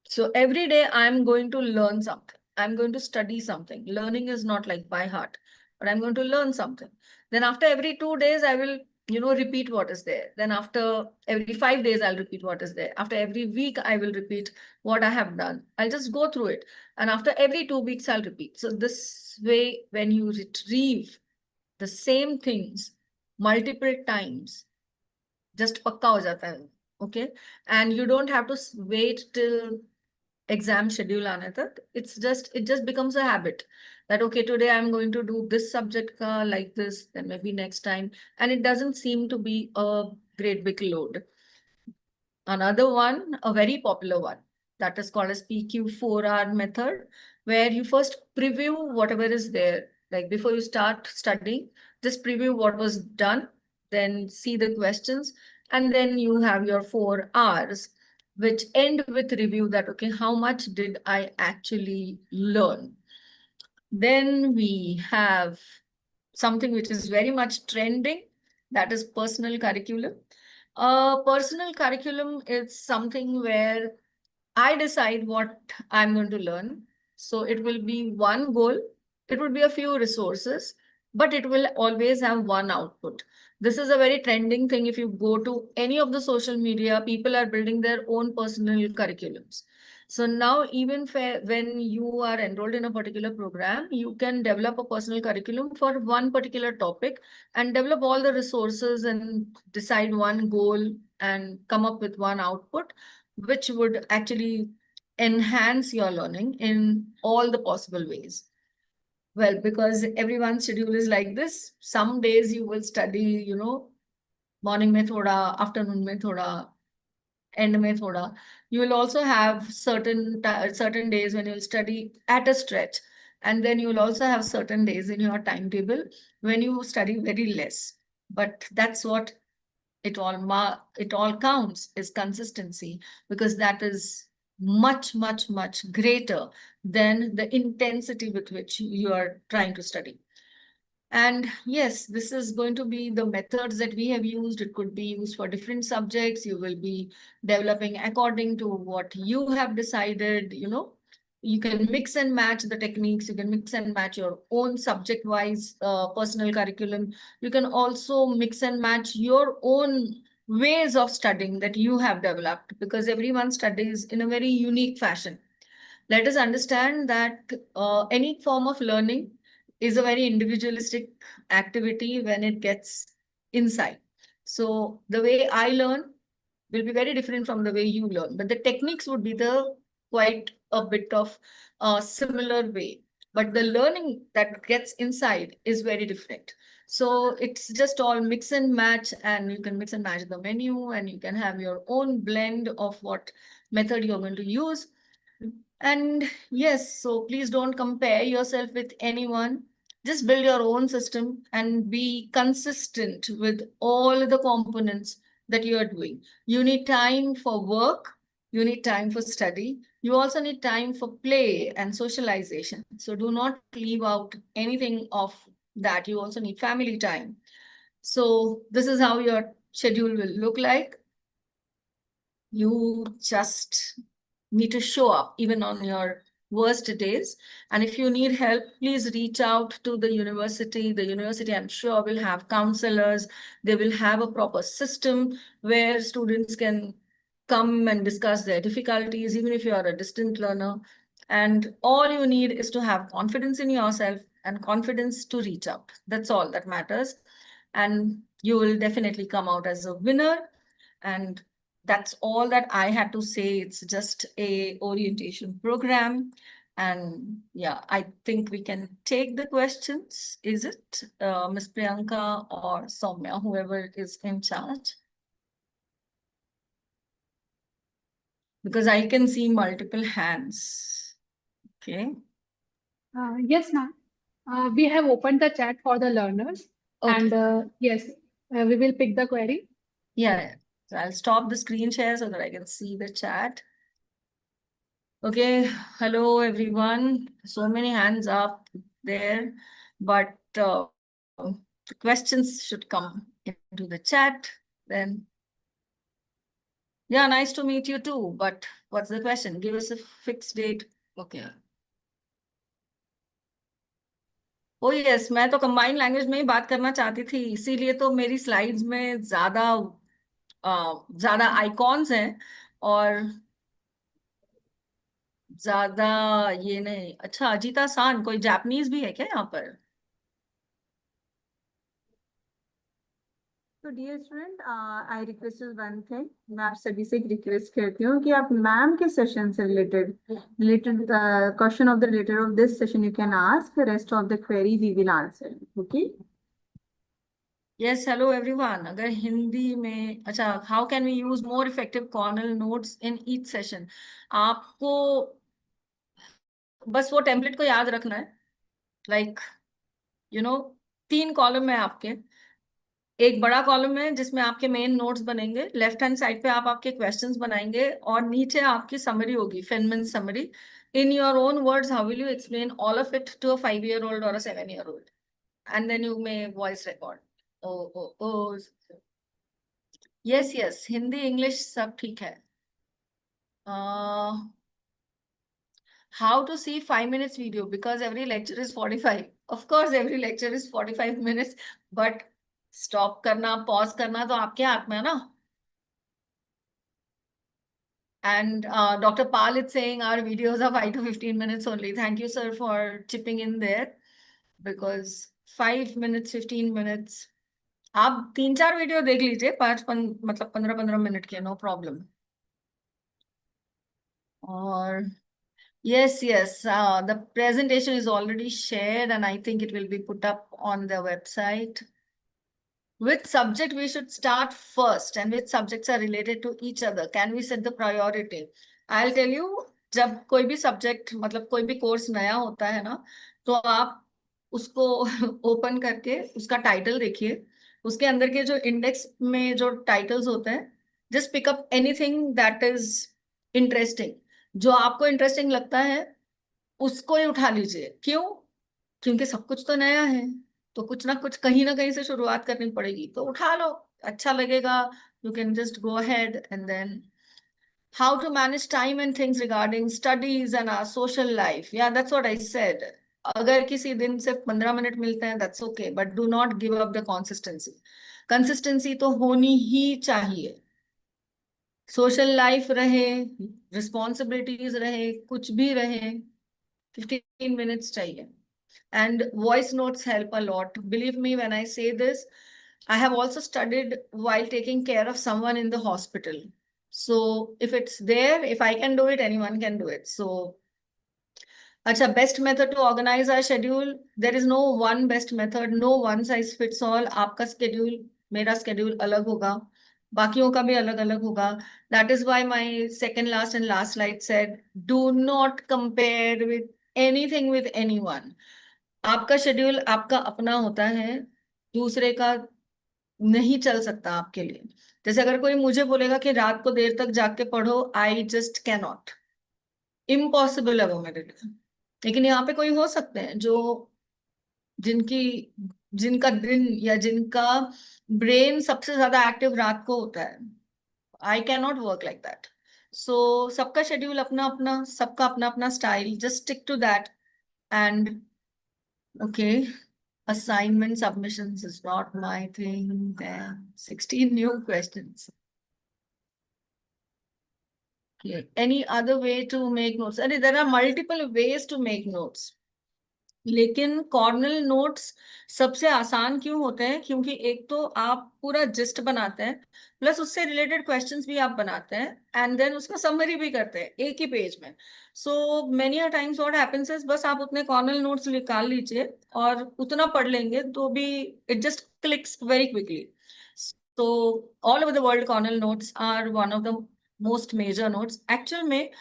So every day I'm going to learn something. I'm going to study something. Learning is not like by heart, but I'm going to learn something. Then after every 2 days, I will, repeat what is there. Then after every 5 days, I'll repeat what is there. After every week, I will repeat what I have done. I'll just go through it. And after every 2 weeks, I'll repeat. So this way, when you retrieve the same things multiple times, just pakka ho jata hai. Okay. And you don't have to wait till exam schedule aane tak. It just becomes a habit that, okay, today I'm going to do this subject ka like this, then maybe next time. And it doesn't seem to be a great big load. Another one, a very popular one, that is called as PQ4R method, where you first preview whatever is there. Like before you start studying, just preview what was done, then see the questions, and then you have your 4 R's, which end with review that, okay, how much did I actually learn? Then we have something which is very much trending, that is personal curriculum. Personal curriculum is something where I decide what I'm going to learn. So it will be one goal. It would be a few resources, but it will always have one output. This is a very trending thing. If you go to any of the social media, people are building their own personal curriculums. So now even when you are enrolled in a particular program, you can develop a personal curriculum for one particular topic and develop all the resources and decide one goal and come up with one output, which would actually enhance your learning in all the possible ways. Well, because everyone's schedule is like this. Some days you will study, morning mein thoda, afternoon mein thoda, end mein thoda. You will also have certain days when you'll study at a stretch. And then you will also have certain days in your timetable when you study very less. But that's what it all counts is consistency, because that is much, much, much greater than the intensity with which you are trying to study. And yes, this is going to be the methods that we have used. It could be used for different subjects. You will be developing according to what you have decided, You can mix and match the techniques. You can mix and match your own subject-wise personal curriculum. You can also mix and match your own ways of studying that you have developed, because everyone studies in a very unique fashion. Let us understand that any form of learning is a very individualistic activity when it gets inside. So the way I learn will be very different from the way you learn, but the techniques would be the quite a bit of a similar way. But the learning that gets inside is very different. So it's just all mix and match, and you can mix and match the menu, and you can have your own blend of what method you're going to use. And yes, so please don't compare yourself with anyone. Just build your own system and be consistent with all the components that you are doing. You need time for work. You need time for study. You also need time for play and socialization. So do not leave out anything of that. You also need family time. So this is how your schedule will look like. You just need to show up even on your worst days. And if you need help, please reach out to the university. The university, I'm sure, will have counselors. They will have a proper system where students can come and discuss their difficulties, even if you are a distant learner. And all you need is to have confidence in yourself and confidence to reach out. That's all that matters. And you will definitely come out as a winner. And that's all that I had to say. It's just a orientation program. And yeah, I think we can take the questions. Is it Ms. Priyanka or Soumya, whoever is in charge? Because I can see multiple hands. Okay. Yes, ma'am. We have opened the chat for the learners. Okay. And yes, we will pick the query. Yeah. So I'll stop the screen share so that I can see the chat. Okay, hello everyone. So many hands up there, but the questions should come into the chat then. Yeah, nice to meet you too, but what's the question? Give us a fixed date. Okay. O yes, मैं तो combined language में ही बात करना चाहती थी, इसीलिए तो मेरी स्लाइड्स में ज्यादा आइकॉन्स हैं और ज्यादा ये नहीं। अच्छा, अजीता सान, कोई जापानीज भी है क्या यहाँ पर? तो dear student, I request one thing. मैं आप सभी से एक रिक्वेस्ट करती हूँ कि आप मैम के सेशन से related question of the related of this session you can ask, rest of the query we will answer. Okay, yes, hello everyone. अगर हिंदी में, अच्छा, how can we use more effective Cornell notes in each session? आपको बस वो template को याद रखना है। लाइक 3 कॉलम है आपके। एक बड़ा कॉलम है जिसमें आपके मेन नोट्स बनेंगे, लेफ्ट हैंड साइड पे आप आपके क्वेश्चंस बनाएंगे और नीचे आपकी समरी होगी, Feynman summary. In your own words, how will you explain all of it to a 5-year-old और a 7-year-old? And then you may voice record. Oh yes, Hindi English सब ठीक है। How to see 5 minutes video? Because every lecture is 45. Of course, every lecture is 45 minutes, but stop करना, pause करना तो आपके हाथ में है ना। And Dr. Pal is saying our videos are 5 to 15 minutes only. Thank you, sir, for chipping in there, because 5 minutes, 15 minutes. आप 3-4 video देख लीजिए, मतलब 15-15 मिनट के, नो प्रॉब्लम. और yes, the presentation is already shared and I think it will be put up on the website. Which subject we should start first and which subjects are related to each other? Can we set the priority? I'll tell you, जब कोई भी subject, मतलब कोई भी course नया होता है ना, तो आप उसको ओपन करके उसका टाइटल देखिए, उसके अंदर के जो इंडेक्स में जो टाइटल्स होते हैं, just pick up anything that is interesting. जो आपको इंटरेस्टिंग लगता है उसको ही उठा लीजिए. क्यों? क्योंकि सब कुछ तो नया है, तो कुछ ना कुछ कहीं ना कहीं से शुरुआत करनी पड़ेगी, तो उठा लो, अच्छा लगेगा. You can just go ahead. And then how to manage time and things regarding studies and our social life. या दैट्स व्हाट आई सेड. अगर किसी दिन सिर्फ 15 मिनट मिलते हैं, that's okay, but do not give up the consistency. Consistency तो होनी ही चाहिए. सोशल लाइफ रहे, रिस्पॉन्सिबिलिटीज रहे, कुछ भी रहे, 15 minutes चाहिए. And voice notes help a lot. Believe me when I say this, I have also studied while taking care of someone in the hospital. So if it's there, if I can do it, anyone can do it. So, acha, best method to organize our schedule. There is no one best method, no one size fits all. आपका schedule, मेरा schedule अलग होगा, बाकियों का भी अलग अलग होगा. That is why my second last and last slide said, do not compare with anything with anyone. आपका शेड्यूल आपका अपना होता है, दूसरे का नहीं चल सकता आपके लिए. जैसे अगर कोई मुझे बोलेगा कि रात को देर तक जाग के पढ़ो, I just can not, impossible है वो मेरे लिए. लेकिन यहाँ पे कोई हो सकते हैं जो जिनका दिन या जिनका ब्रेन सबसे ज्यादा एक्टिव रात को होता है. I can not work like that. So सबका शेड्यूल अपना अपना, सबका अपना अपना style. Just stick to that. And okay, assignment submissions is not my thing. Then 16 new questions. Okay. Any other way to make notes? And there are multiple ways to make notes. लेकिन Cornell notes सबसे आसान क्यों होते हैं? क्योंकि एक तो आप पूरा जिस्ट बनाते हैं, प्लस उससे रिलेटेड क्वेश्चंस भी आप बनाते हैं, एंड देन उसका समरी भी करते हैं एक ही पेज में. So many a times what happens is, बस आप उतने कॉर्नल नोट्स निकाल लीजिए और उतना पढ़ लेंगे तो भी it just clicks very quickly. So all over the world Cornell notes are one of the most major notes. Actual में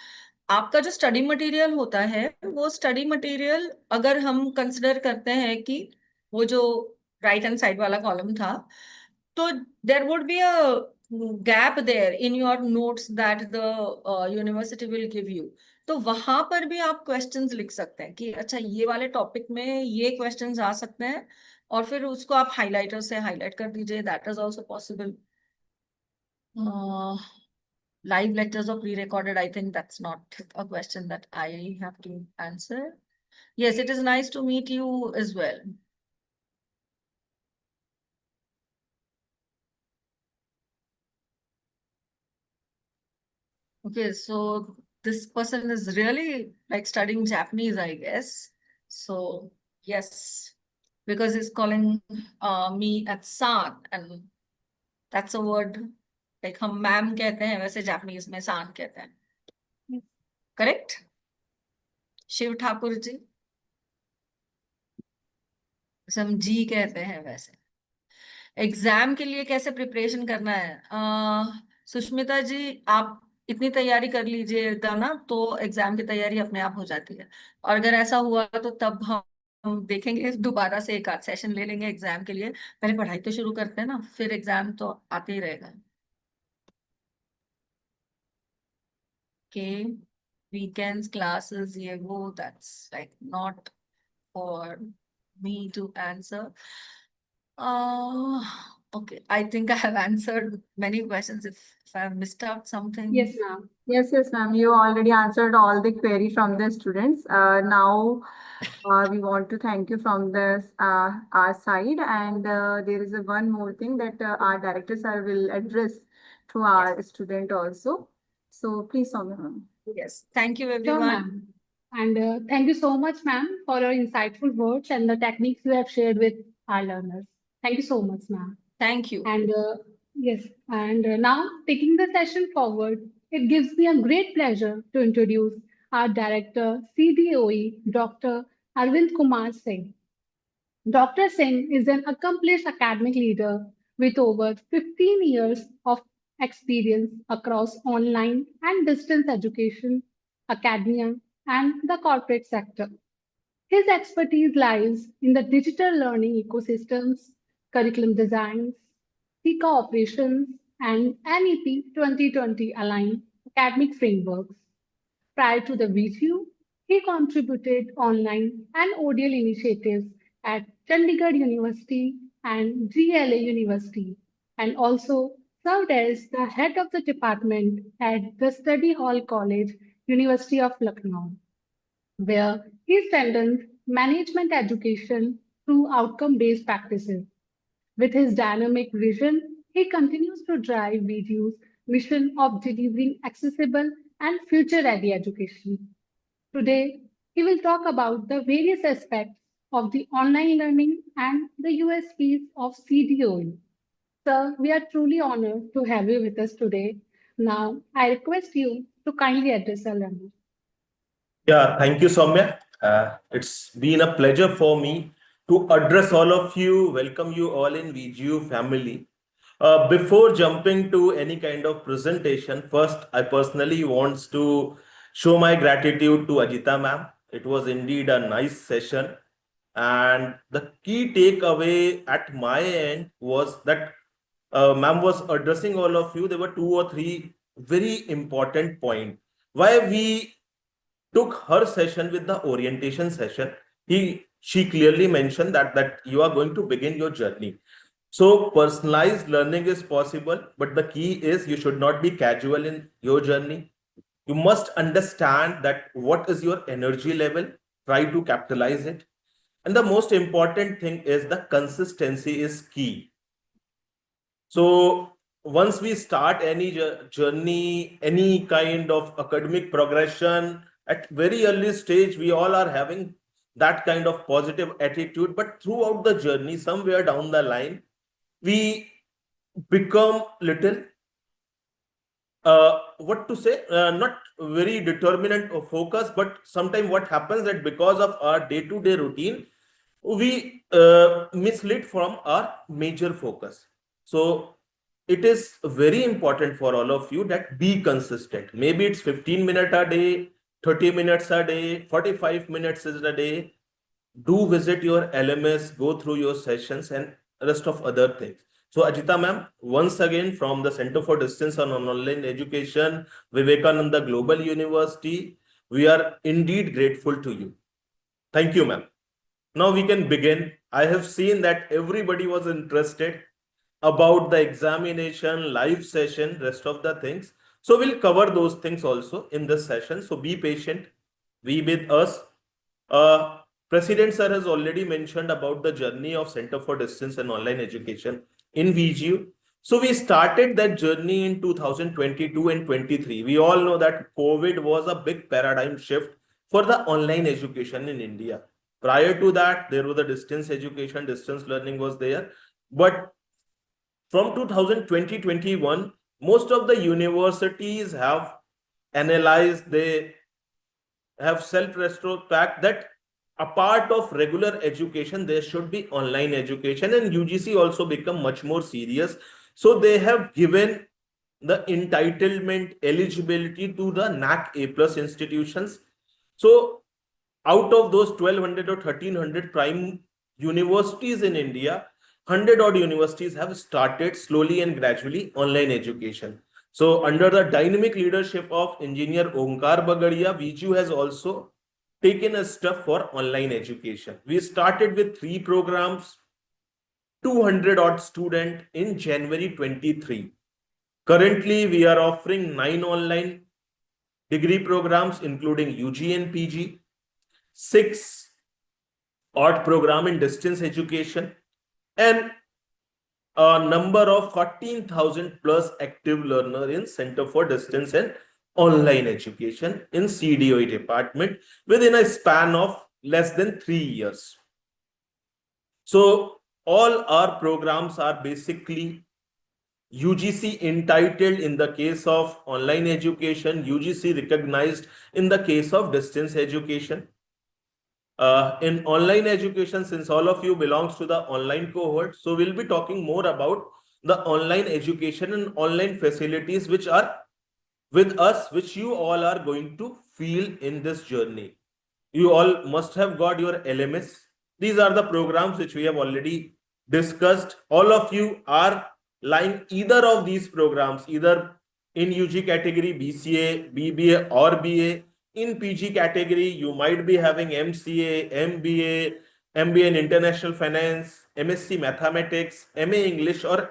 आपका जो स्टडी मटेरियल होता है, वो स्टडी मटेरियल अगर हम कंसिडर करते हैं कि वो जो राइट हैंड साइड वाला कॉलम था, तो there would be a gap there in your notes that the university will give you. तो वहां पर भी आप क्वेश्चंस लिख सकते हैं कि अच्छा ये वाले टॉपिक में ये क्वेश्चंस आ सकते हैं, और फिर उसको आप हाइलाइटर से हाईलाइट कर दीजिए. That is also possible. Live lectures or pre-recorded, I think that's not a question that I have to answer. Yes, it is nice to meet you as well. Okay, so this person is really like studying Japanese, I guess. So yes, because he's calling me at san, and that's a word like हम ma'am कहते हैं, वैसे Japanese में सान कहते हैं. Correct? Shiv Thakur ji, हम जी कहते हैं वैसे. एग्जाम के लिए कैसे प्रिपरेशन करना है? सुष्मिता जी, आप इतनी तैयारी कर लीजिएगा ना, तो एग्जाम की तैयारी अपने आप हो जाती है. और अगर ऐसा हुआ तो तब हम देखेंगे, दोबारा से एक आध सेशन ले लेंगे एग्जाम के लिए. पहले पढ़ाई तो शुरू करते हैं ना, फिर एग्जाम तो आते ही रहेगा. के वीकेंड्स क्लासेस ये वो, that's like not for me to answer. Okay, I think I have answered many questions. If I have missed out something. Yes, ma'am. Yes, ma'am. You already answered all the query from the students. Now we want to thank you from this our side, and there is one more thing that our director sir will address to our student also. So please, Soumya ma'am. Yes, thank you Sure, everyone. ma'am. And thank you so much, ma'am, for your insightful words and the techniques you have shared with our learners. Thank you so much, ma'am. Thank you. And yes, and now taking the session forward, it gives me a great pleasure to introduce our director, CDOE, Dr. Arvind Kumar Singh. Dr. Singh is an accomplished academic leader with over 15 years of experience across online and distance education, academia, and the corporate sector. His expertise lies in the digital learning ecosystems, curriculum designs, CICA operations, and NEP 2020 aligned academic frameworks. Prior to the VGU, he contributed online and ODL initiatives at Chandigarh University and GLA University, and also served as the head of the department at the Study Hall College, University of Lucknow, where he strengthened management education through outcome-based practices. With his dynamic vision, he continues to drive VGU's mission of delivering accessible and future-ready education. Today, he will talk about the various aspects of the online learning and the USPs of CDOE. Sir, we are truly honored to have you with us today. Now, I request you to kindly address our learners. Yeah, thank you, Soumya. It's been a pleasure for me to address all of you, welcome you all in VGU family. Before jumping to any kind of presentation, first, I personally wants to show my gratitude to Ajita ma'am. It was indeed a nice session. And the key takeaway at my end was that ma'am was addressing all of you. There were 2 or 3 very important points. Why we took her session with the orientation session. She clearly mentioned that you are going to begin your journey. So personalized learning is possible, but the key is you should not be casual in your journey. You must understand that what is your energy level, try to capitalize it. And the most important thing is the consistency is key. So once we start any journey, any kind of academic progression, at very early stage, we all are having that kind of positive attitude. But throughout the journey, somewhere down the line, we become little, not very determinant or focused, but sometimes what happens that because of our day-to-day routine, we mislead from our major focus. So it is very important for all of you that be consistent. Maybe it's 15 minutes a day, 30 minutes a day, 45 minutes a day. Do visit your LMS, go through your sessions and rest of other things. So Ajita ma'am, once again from the Center for Distance and Online Education, Vivekananda Global University, we are indeed grateful to you. Thank you, ma'am. Now we can begin. I have seen that everybody was interested about the examination, live session, rest of the things. So we'll cover those things also in this session. So be patient, be with us. President sir has already mentioned about the journey of Center for Distance and Online Education in VGU. So we started that journey in 2022 and 23. We all know that COVID was a big paradigm shift for the online education in India. Prior to that, there was the distance education, distance learning was there. But from 2020-21, most of the universities have analyzed, they have self-retrospect that a part of regular education, there should be online education, and UGC also become much more serious. So they have given the entitlement eligibility to the NAC A+ institutions. So out of those 1200 or 1300 prime universities in India, 100 odd universities have started slowly and gradually online education. So under the dynamic leadership of engineer Omkar Bagadia, VGU has also taken a step for online education. We started with 3 programs, 200 odd students in January 23. Currently, we are offering 9 online degree programs, including UG and PG, 6 odd program in distance education, and a number of 14,000 plus active learner in Center for Distance and online education in CDOE department within a span of less than 3 years. So all our programs are basically UGC entitled in the case of online education, UGC recognized in the case of distance education. In online education, since all of you belongs to the online cohort, so we'll be talking more about the online education and online facilities which are with us, which you all are going to feel in this journey. You all must have got your LMS. These are the programs which we have already discussed. All of you are lying either of these programs, either in UG category, BCA, BBA or BA. In PG category, you might be having MCA, MBA, MBA in International Finance, MSc Mathematics, MA English or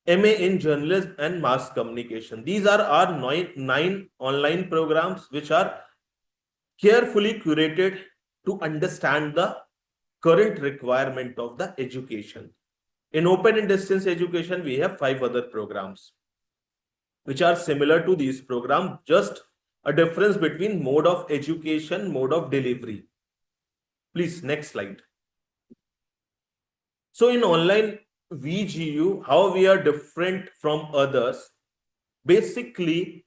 MA in Journalism and Mass Communication. These are our nine online programs which are carefully curated to understand the current requirement of the education. In open and distance education, we have 5 other programs which are similar to these programs, just a difference between mode of education, mode of delivery. Please, next slide. So in online VGU, how we are different from others? Basically,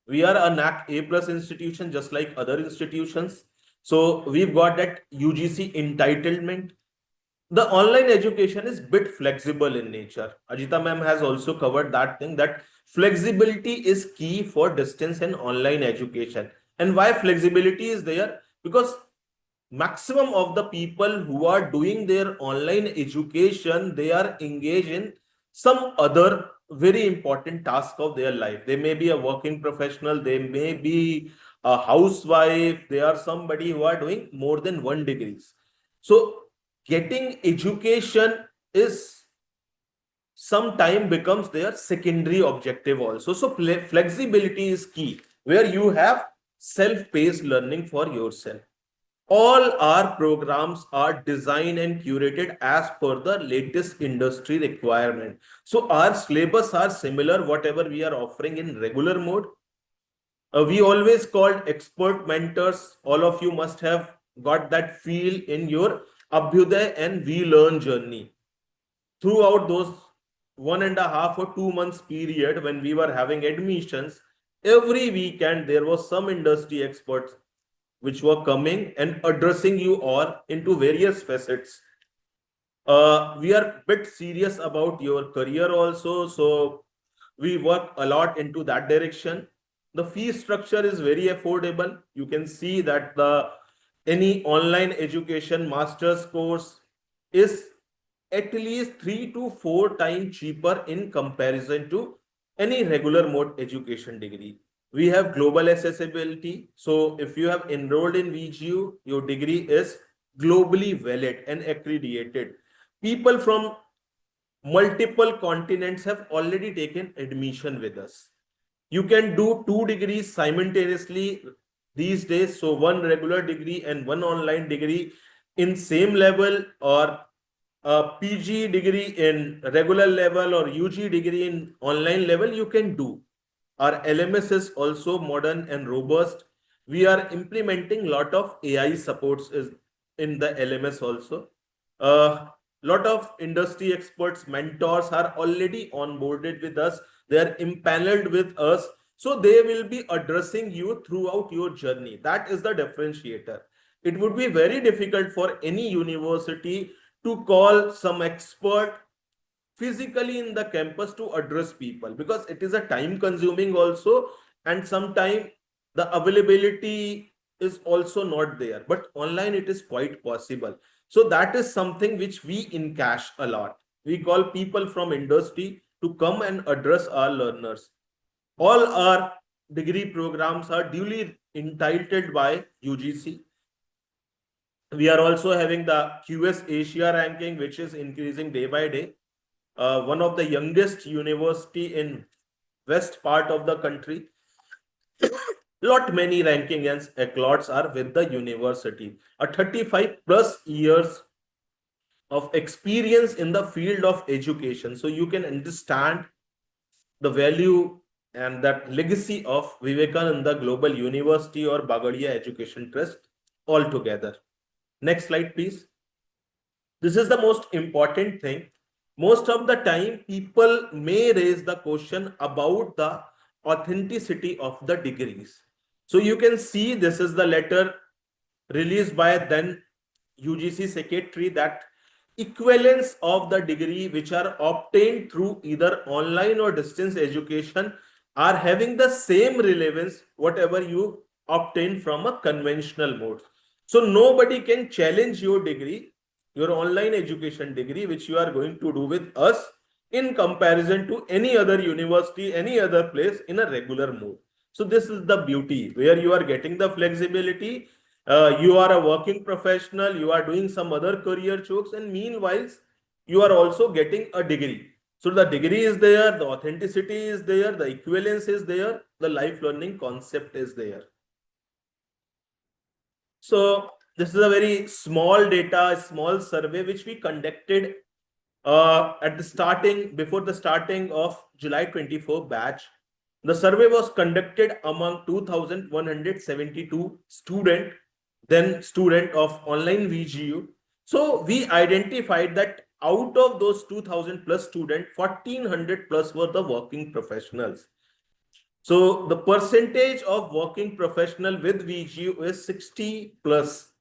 we are a NAC A+ institution, just like other institutions. So we've got that UGC entitlement. The online education is bit flexible in nature. Ajita ma'am has also covered that thing, that flexibility is key for distance and online education. And why flexibility is there? Because maximum of the people who are doing their online education, they are engaged in some other very important task of their life. They may be a working professional, they may be a housewife, they are somebody who are doing more than 1 degrees. So getting education is sometime becomes their secondary objective also. So flexibility is key, where you have self-paced learning for yourself. All our programs are designed and curated as per the latest industry requirement. So our syllabus are similar, whatever we are offering in regular mode. We always called expert mentors. All of you must have got that feel in your Abhyuday and We Learn journey. Throughout those 1.5 or 2 months period when we were having admissions, every weekend there was some industry experts which were coming and addressing you all into various facets. We are a bit serious about your career also, so we work a lot into that direction. The fee structure is very affordable. You can see that any online education master's course is at least 3 to 4 times cheaper in comparison to any regular mode education degree. We have global accessibility. So if you have enrolled in VGU, your degree is globally valid and accredited. People from multiple continents have already taken admission with us. You can do 2 degrees simultaneously these days. So 1 regular degree and 1 online degree in same level, or a PG degree in regular level or UG degree in online level, you can do. Our LMS is also modern and robust. We are implementing a lot of AI supports in the LMS also. Lot of industry experts, mentors are already onboarded with us. They are impaneled with us. So they will be addressing you throughout your journey. That is the differentiator. It would be very difficult for any university to call some expert physically in the campus to address people, because it is a time consuming also, and sometimes the availability is also not there. But online it is quite possible. So that is something which we encash a lot. We call people from industry to come and address our learners. All our degree programs are duly entitled by UGC. We are also having the QS Asia ranking, which is increasing day by day. One of the youngest university in west part of the country. Lot many ranking and accolades are with the university. A 35 plus years of experience in the field of education. So you can understand the value and that legacy of Vivekananda Global University or Bagadia Education Trust altogether. Next slide, please. This is the most important thing. Most of the time, people may raise the question about the authenticity of the degrees. So you can see this is the letter released by then UGC secretary that equivalence of the degree which are obtained through either online or distance education are having the same relevance whatever you obtain from a conventional mode. So nobody can challenge your degree, your online education degree, which you are going to do with us in comparison to any other university, any other place in a regular mode. So this is the beauty where you are getting the flexibility. You are a working professional, you are doing some other career chokes, and meanwhile, you are also getting a degree. So the degree is there, the authenticity is there, the equivalence is there, the life learning concept is there. So this is a very small data, a small survey which we conducted at the starting, before the starting of July 24 batch. The survey was conducted among 2,172 student of online VGU. So we identified that out of those 2,000 plus students, 1,400 plus were the working professionals. So the percentage of working professional with VGU is 60 plus,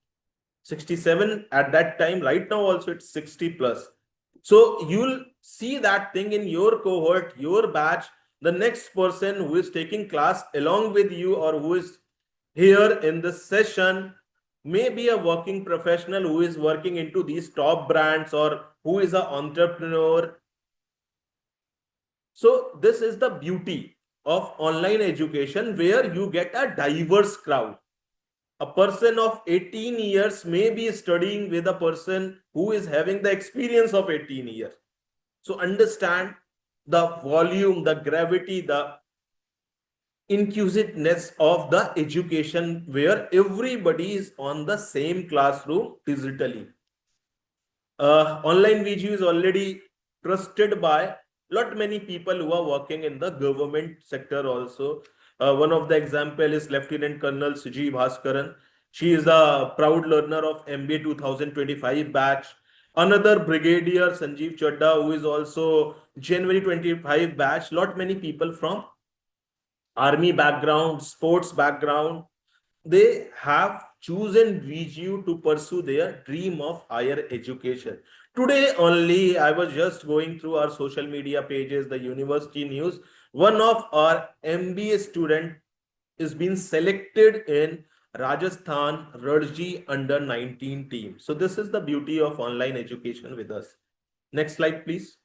67 at that time. Right now also it's 60 plus. So you'll see that thing in your cohort, your batch. The next person who is taking class along with you or who is here in this session may be a working professional who is working into these top brands or who is an entrepreneur. So this is the beauty of online education where you get a diverse crowd. A person of 18 years may be studying with a person who is having the experience of 18 years. So understand the volume, the gravity, the inclusiveness of the education where everybody is on the same classroom digitally. Online VGU is already trusted by lot many people who are working in the government sector also. One of the example is Lieutenant Colonel Suji Bhaskaran. She is a proud learner of MBA 2025 batch. Another Brigadier Sanjeev Chadda, who is also January 25 batch. Lot many people from army background, sports background, they have chosen VGU to pursue their dream of higher education. Today only, I was just going through our social media pages, the university news. One of our MBA student is being selected in Rajasthan Rajji under 19 team. So this is the beauty of online education with us. Next slide, please.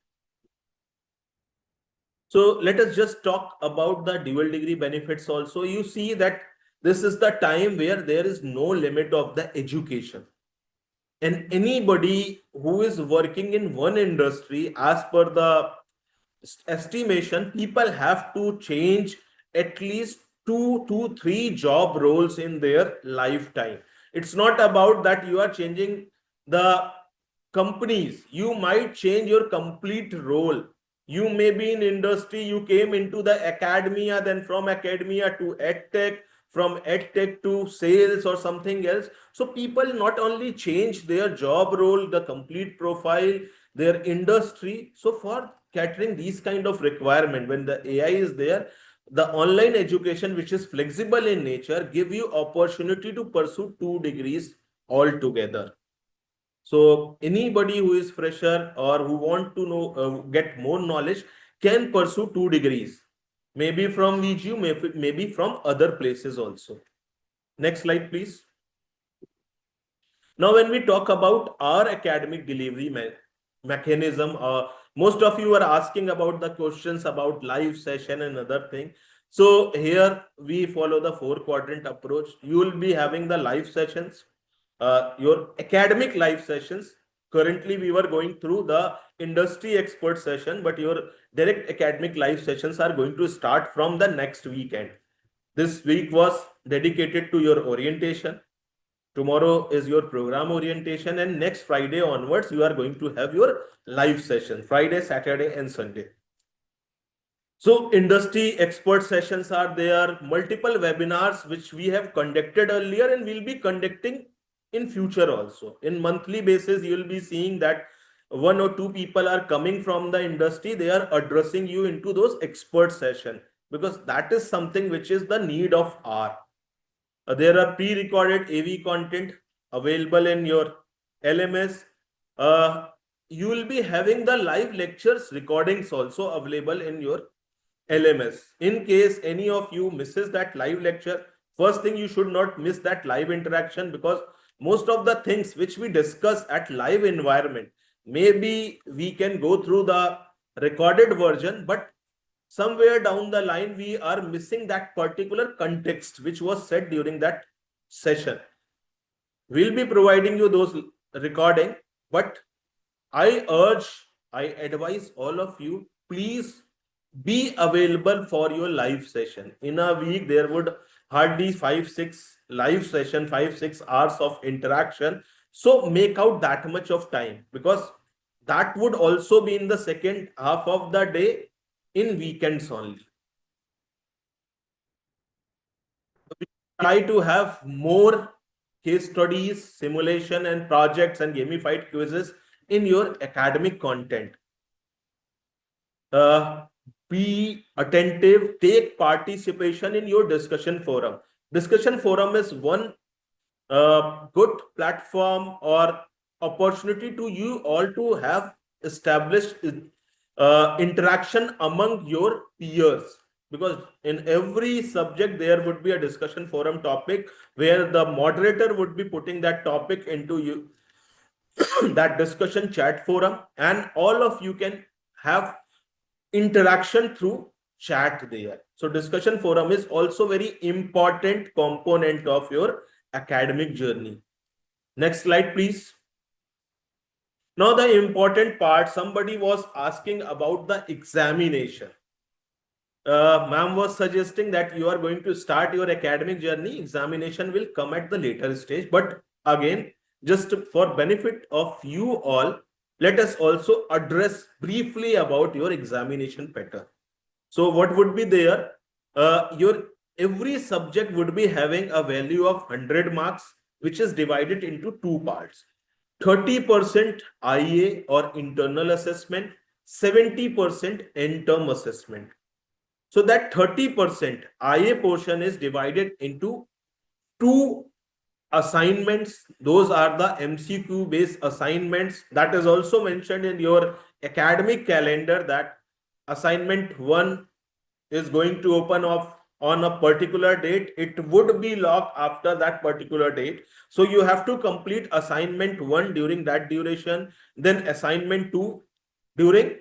So let us just talk about the dual degree benefits also. You see that this is the time where there is no limit of the education. And anybody who is working in one industry, as per the estimation, people have to change at least 2 to 3 job roles in their lifetime. It's not about that you are changing the companies. You might change your complete role. You may be in industry, you came into the academia, then from academia to edtech, from edtech to sales or something else. So people not only change their job role, the complete profile, their industry. So for catering these kind of requirement, when the AI is there, the online education, which is flexible in nature, give you opportunity to pursue 2 degrees altogether. So anybody who is fresher or who want to know, get more knowledge, can pursue 2 degrees, maybe from VGU, maybe from other places also. Next slide, please. Now, when we talk about our academic delivery mechanism, most of you are asking about the questions about live session and other thing. So here we follow the 4-quadrant approach. You will be having the live sessions, your academic live sessions. Currently, we were going through the industry expert session, but your direct academic live sessions are going to start from the next weekend. This week was dedicated to your orientation. Tomorrow is your program orientation, and next Friday onwards, you are going to have your live session, Friday, Saturday, and Sunday. So industry expert sessions are there, multiple webinars which we have conducted earlier and will be conducting in future also. In monthly basis, you will be seeing that one or two people are coming from the industry. They are addressing you into those expert session, because that is something which is the need of hour. There are pre-recorded AV content available in your LMS. You will be having the live lectures recordings also available in your LMS. In case any of you misses that live lecture, first thing, you should not miss that live interaction, because most of the things which we discuss at live environment, maybe we can go through the recorded version, but somewhere down the line we are missing that particular context which was said during that session. We'll be providing you those recording, but I advise all of you, please be available for your live session. In a week, there would hardly 5-6 live session, 5-6 hours of interaction. So make out that much of time, because that would also be in the second half of the day, in weekends only. We try to have more case studies, simulation and projects and gamified quizzes in your academic content. Be attentive, take participation in your discussion forum. Discussion forum is one good platform or opportunity to you all to have established interaction among your peers, because in every subject there would be a discussion forum topic where the moderator would be putting that topic into you that discussion chat forum, and all of you can have interaction through chat there. So discussion forum is also very important component of your academic journey. Next slide, please. Now the important part, somebody was asking about the examination. Ma'am was suggesting that you are going to start your academic journey, examination will come at the later stage. But again, just for benefit of you all, let us also address briefly about your examination pattern. So what would be there? Your every subject would be having a value of 100 marks, which is divided into two parts. 30% IA or internal assessment, 70% end-term assessment. So that 30% IA portion is divided into two assignments. Those are the MCQ based assignments. That is also mentioned in your academic calendar, that assignment 1 is going to open off on a particular date. It would be locked after that particular date. So you have to complete assignment 1 during that duration, then assignment 2 during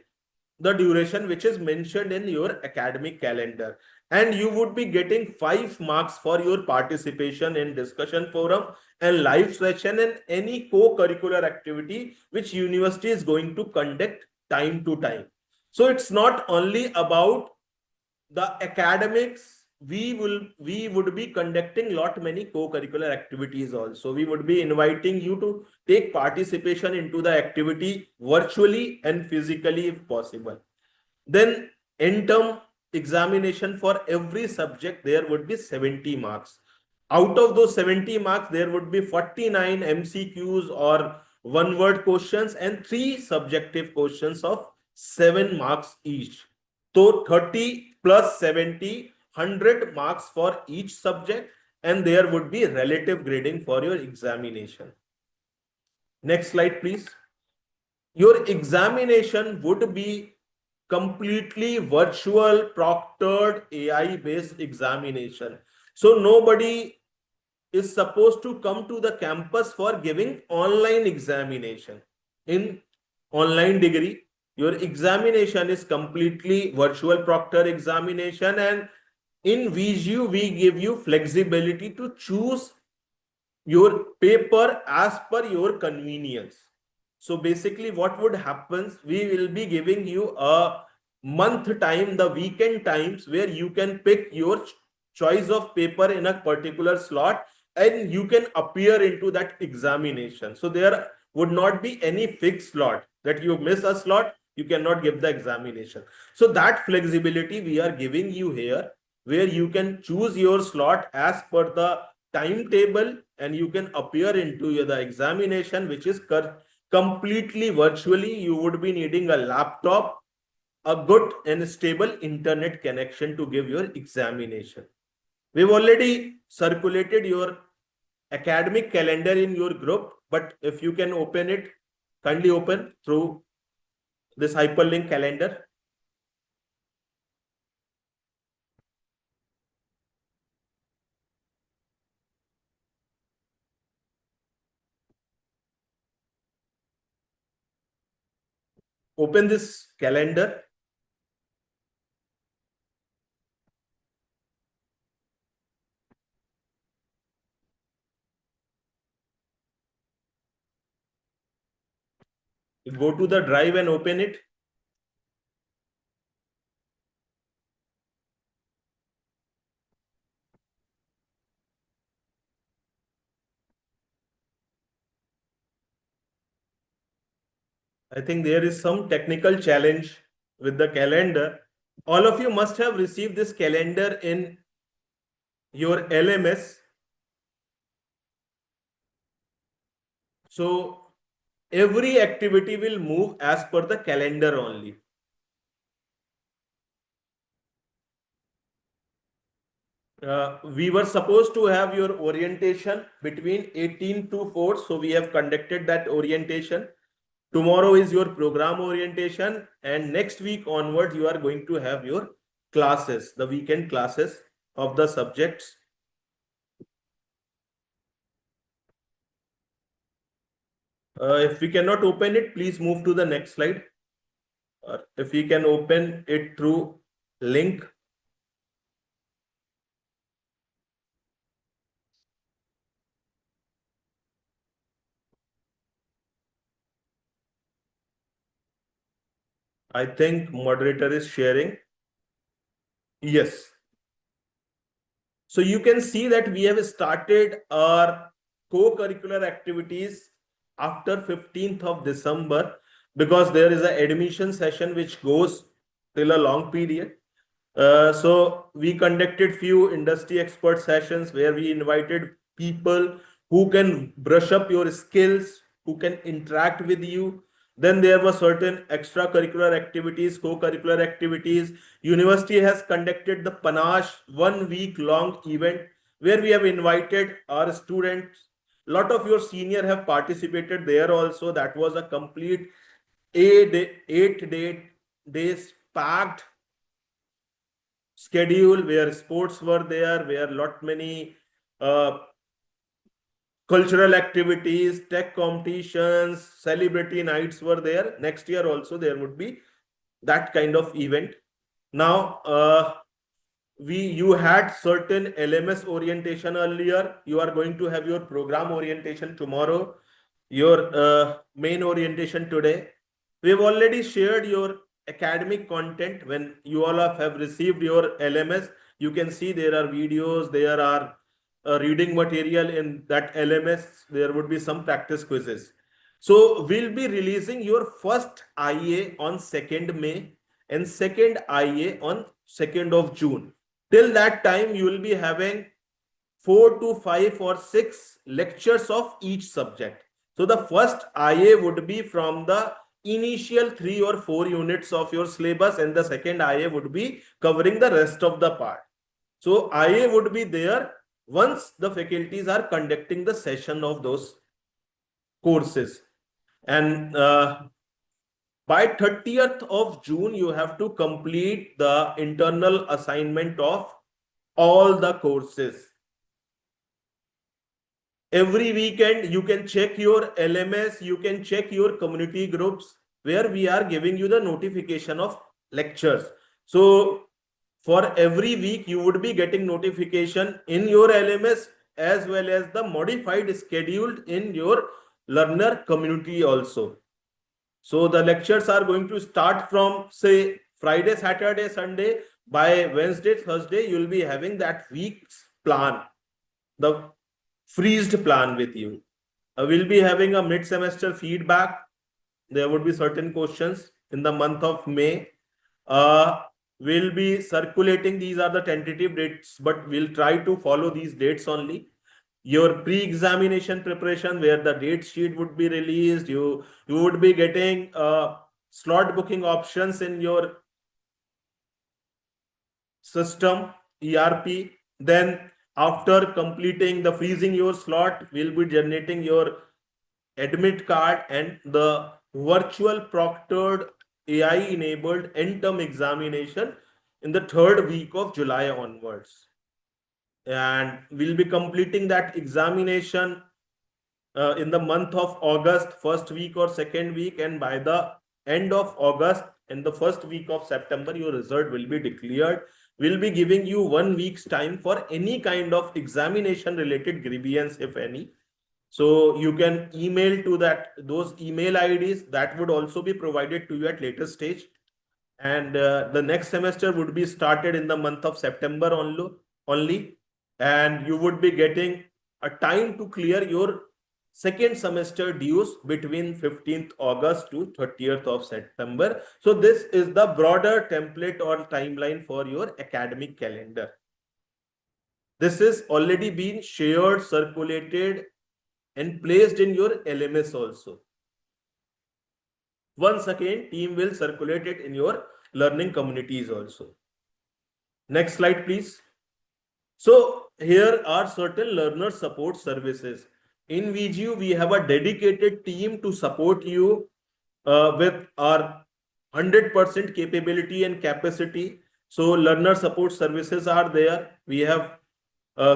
the duration which is mentioned in your academic calendar. And you would be getting 5 marks for your participation in discussion forum and live session and any co-curricular activity which university is going to conduct time to time. So it's not only about the academics. We would be conducting many co-curricular activities also. We would be inviting you to take participation into the activity virtually and physically if possible. Then end-term examination for every subject, there would be 70 marks. Out of those 70 marks, there would be 49 MCQs or one-word questions and 3 subjective questions of 7 marks each. So 30 plus 70, 100 marks for each subject, and there would be relative grading for your examination. Next slide, please. Your examination would be completely virtual, proctored, AI-based examination. So nobody is supposed to come to the campus for giving online examination. In online degree, your examination is completely virtual proctor examination, and in VGU we give you flexibility to choose your paper as per your convenience. So basically what would happen, we will be giving you a month time, the weekend times, where you can pick your choice of paper in a particular slot and you can appear into that examination. So there would not be any fixed slot that you miss a slot. you cannot give the examination. So that flexibility we are giving you here, where you can choose your slot as per the timetable and you can appear into the examination, which is completely virtually. You would be needing a laptop, a good and stable internet connection to give your examination. We've already circulated your academic calendar in your group, but if you can open it, kindly open through this hyperlink calendar. Open this calendar. Go to the drive and open it. I think there is some technical challenge with the calendar. All of you must have received this calendar in your LMS. So every activity will move as per the calendar only. We were supposed to have your orientation between 18 to 4. So we have conducted that orientation. Tomorrow is your program orientation, and next week onwards, you are going to have your classes, the weekend classes of the subjects. If we cannot open it, please move to the next slide. If we can open it through link. I think moderator is sharing. Yes. So you can see that we have started our co-curricular activities after 15th of December, because there is an admission session which goes till a long period. So we conducted few industry expert sessions where we invited people who can brush up your skills, who can interact with you. Then there were certain extracurricular activities, co-curricular activities. University has conducted the Panache 1 week long event where we have invited our students. A lot of your senior have participated there also. That was a complete 8 days packed schedule where sports were there, where lot many cultural activities, tech competitions, celebrity nights were there. Next year also there would be that kind of event. Now you had certain LMS orientation earlier. You are going to have your program orientation tomorrow, your main orientation today. We've already shared your academic content. When you all have received your LMS, you can see there are videos, there are reading material in that LMS. There would be some practice quizzes. So we'll be releasing your first IA on 2nd May and second IA on 2nd of June. Till that time, you will be having 4 to 5 or 6 lectures of each subject. So the first IA would be from the initial 3 or 4 units of your syllabus, and the second IA would be covering the rest of the part. So IA would be there once the faculties are conducting the session of those courses. And by 30th of June, you have to complete the internal assignment of all the courses. Every weekend, you can check your LMS, you can check your community groups where we are giving you the notification of lectures. So for every week, you would be getting notification in your LMS as well as the modified scheduled in your learner community also. So the lectures are going to start from, say, Friday, Saturday, Sunday. By Wednesday, Thursday, you will be having that week's plan, the freezed plan with you. We'll be having a mid-semester feedback. There would be certain questions in the month of May. We'll be circulating. These are the tentative dates, but we'll try to follow these dates only. Your pre-examination preparation, where the date sheet would be released, you would be getting slot booking options in your system, ERP. Then after completing the freezing your slot, we'll be generating your admit card and the virtual proctored AI enabled end term examination in the 3rd week of July onwards. And we'll be completing that examination in the month of August, 1st week or 2nd week, and by the end of August and the 1st week of September, your result will be declared. We'll be giving you 1 week's time for any kind of examination related grievance, if any. So you can email to those email IDs that would also be provided to you at later stage. And the next semester would be started in the month of September only. And you would be getting a time to clear your 2nd semester dues between 15th August to 30th of September. So this is the broader template or timeline for your academic calendar. This is already been shared, circulated, and placed in your LMS also. Once again, team will circulate it in your learning communities also. Next slide, please. So here are certain learner support services. In VGU, we have a dedicated team to support you with our 100% capability and capacity. So learner support services are there. We have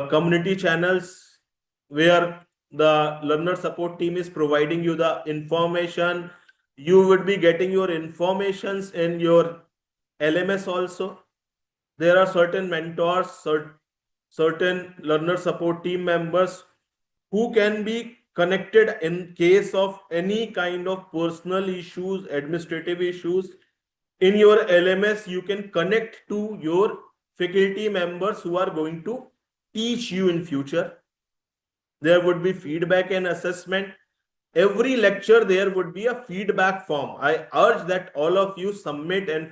community channels where the learner support team is providing you the information. You would be getting your informations in your LMS also. There are certain mentors, certain learner support team members who can be connected in case of any kind of personal issues, administrative issues. In your LMS, you can connect to your faculty members who are going to teach you in future. There would be feedback and assessment. Every lecture, there would be a feedback form. I urge that all of you submit and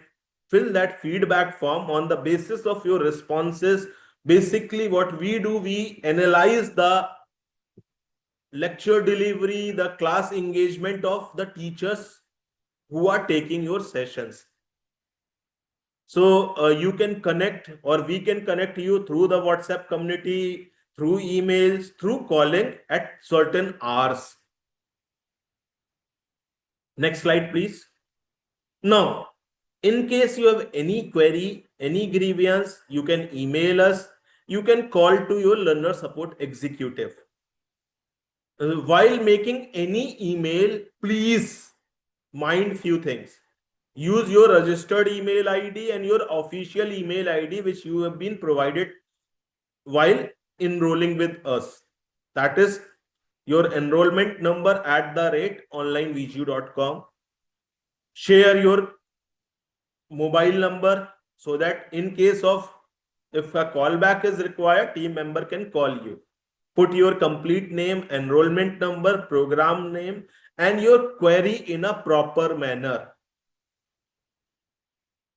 fill that feedback form. On the basis of your responses, basically what we do, we analyze the lecture delivery, the class engagement of the teachers who are taking your sessions. So you can connect, or we can connect you through the WhatsApp community, through emails, through calling at certain hours. Next slide, please. Now, in case you have any query, any grievance, you can email us. You can call to your learner support executive. While making any email, please mind few things. Use your registered email ID and your official email ID which you have been provided while enrolling with us. That is your enrollment number @onlinevgu.com. Share your mobile number so that in case of if a callback is required, team member can call you. Put your complete name, enrollment number, program name, and your query in a proper manner.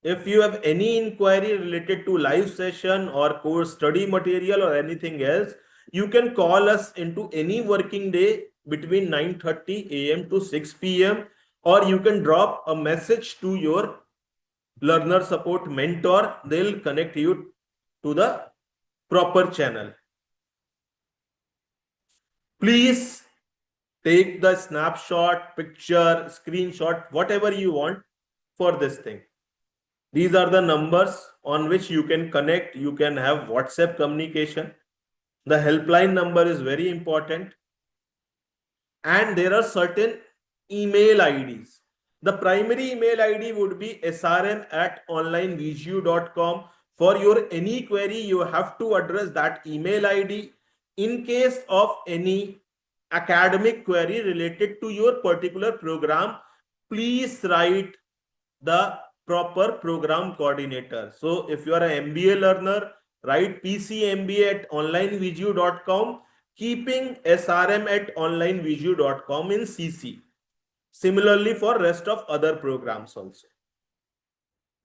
If you have any inquiry related to live session or course study material or anything else, you can call us into any working day between 9:30 AM to 6 PM, or you can drop a message to your learner support mentor. They'll connect you to the proper channel. Please take the snapshot, picture, screenshot, whatever you want for this thing. These are the numbers on which you can connect. You can have WhatsApp communication. The helpline number is very important. And there are certain email IDs. The primary email ID would be srm@onlinevgu.com. For your any query, you have to address that email ID. In case of any academic query related to your particular program, please write the proper program coordinator. So if you are an MBA learner, write pcmba@onlinevgu.com, keeping srm@onlinevgu.com in CC. Similarly for rest of other programs also.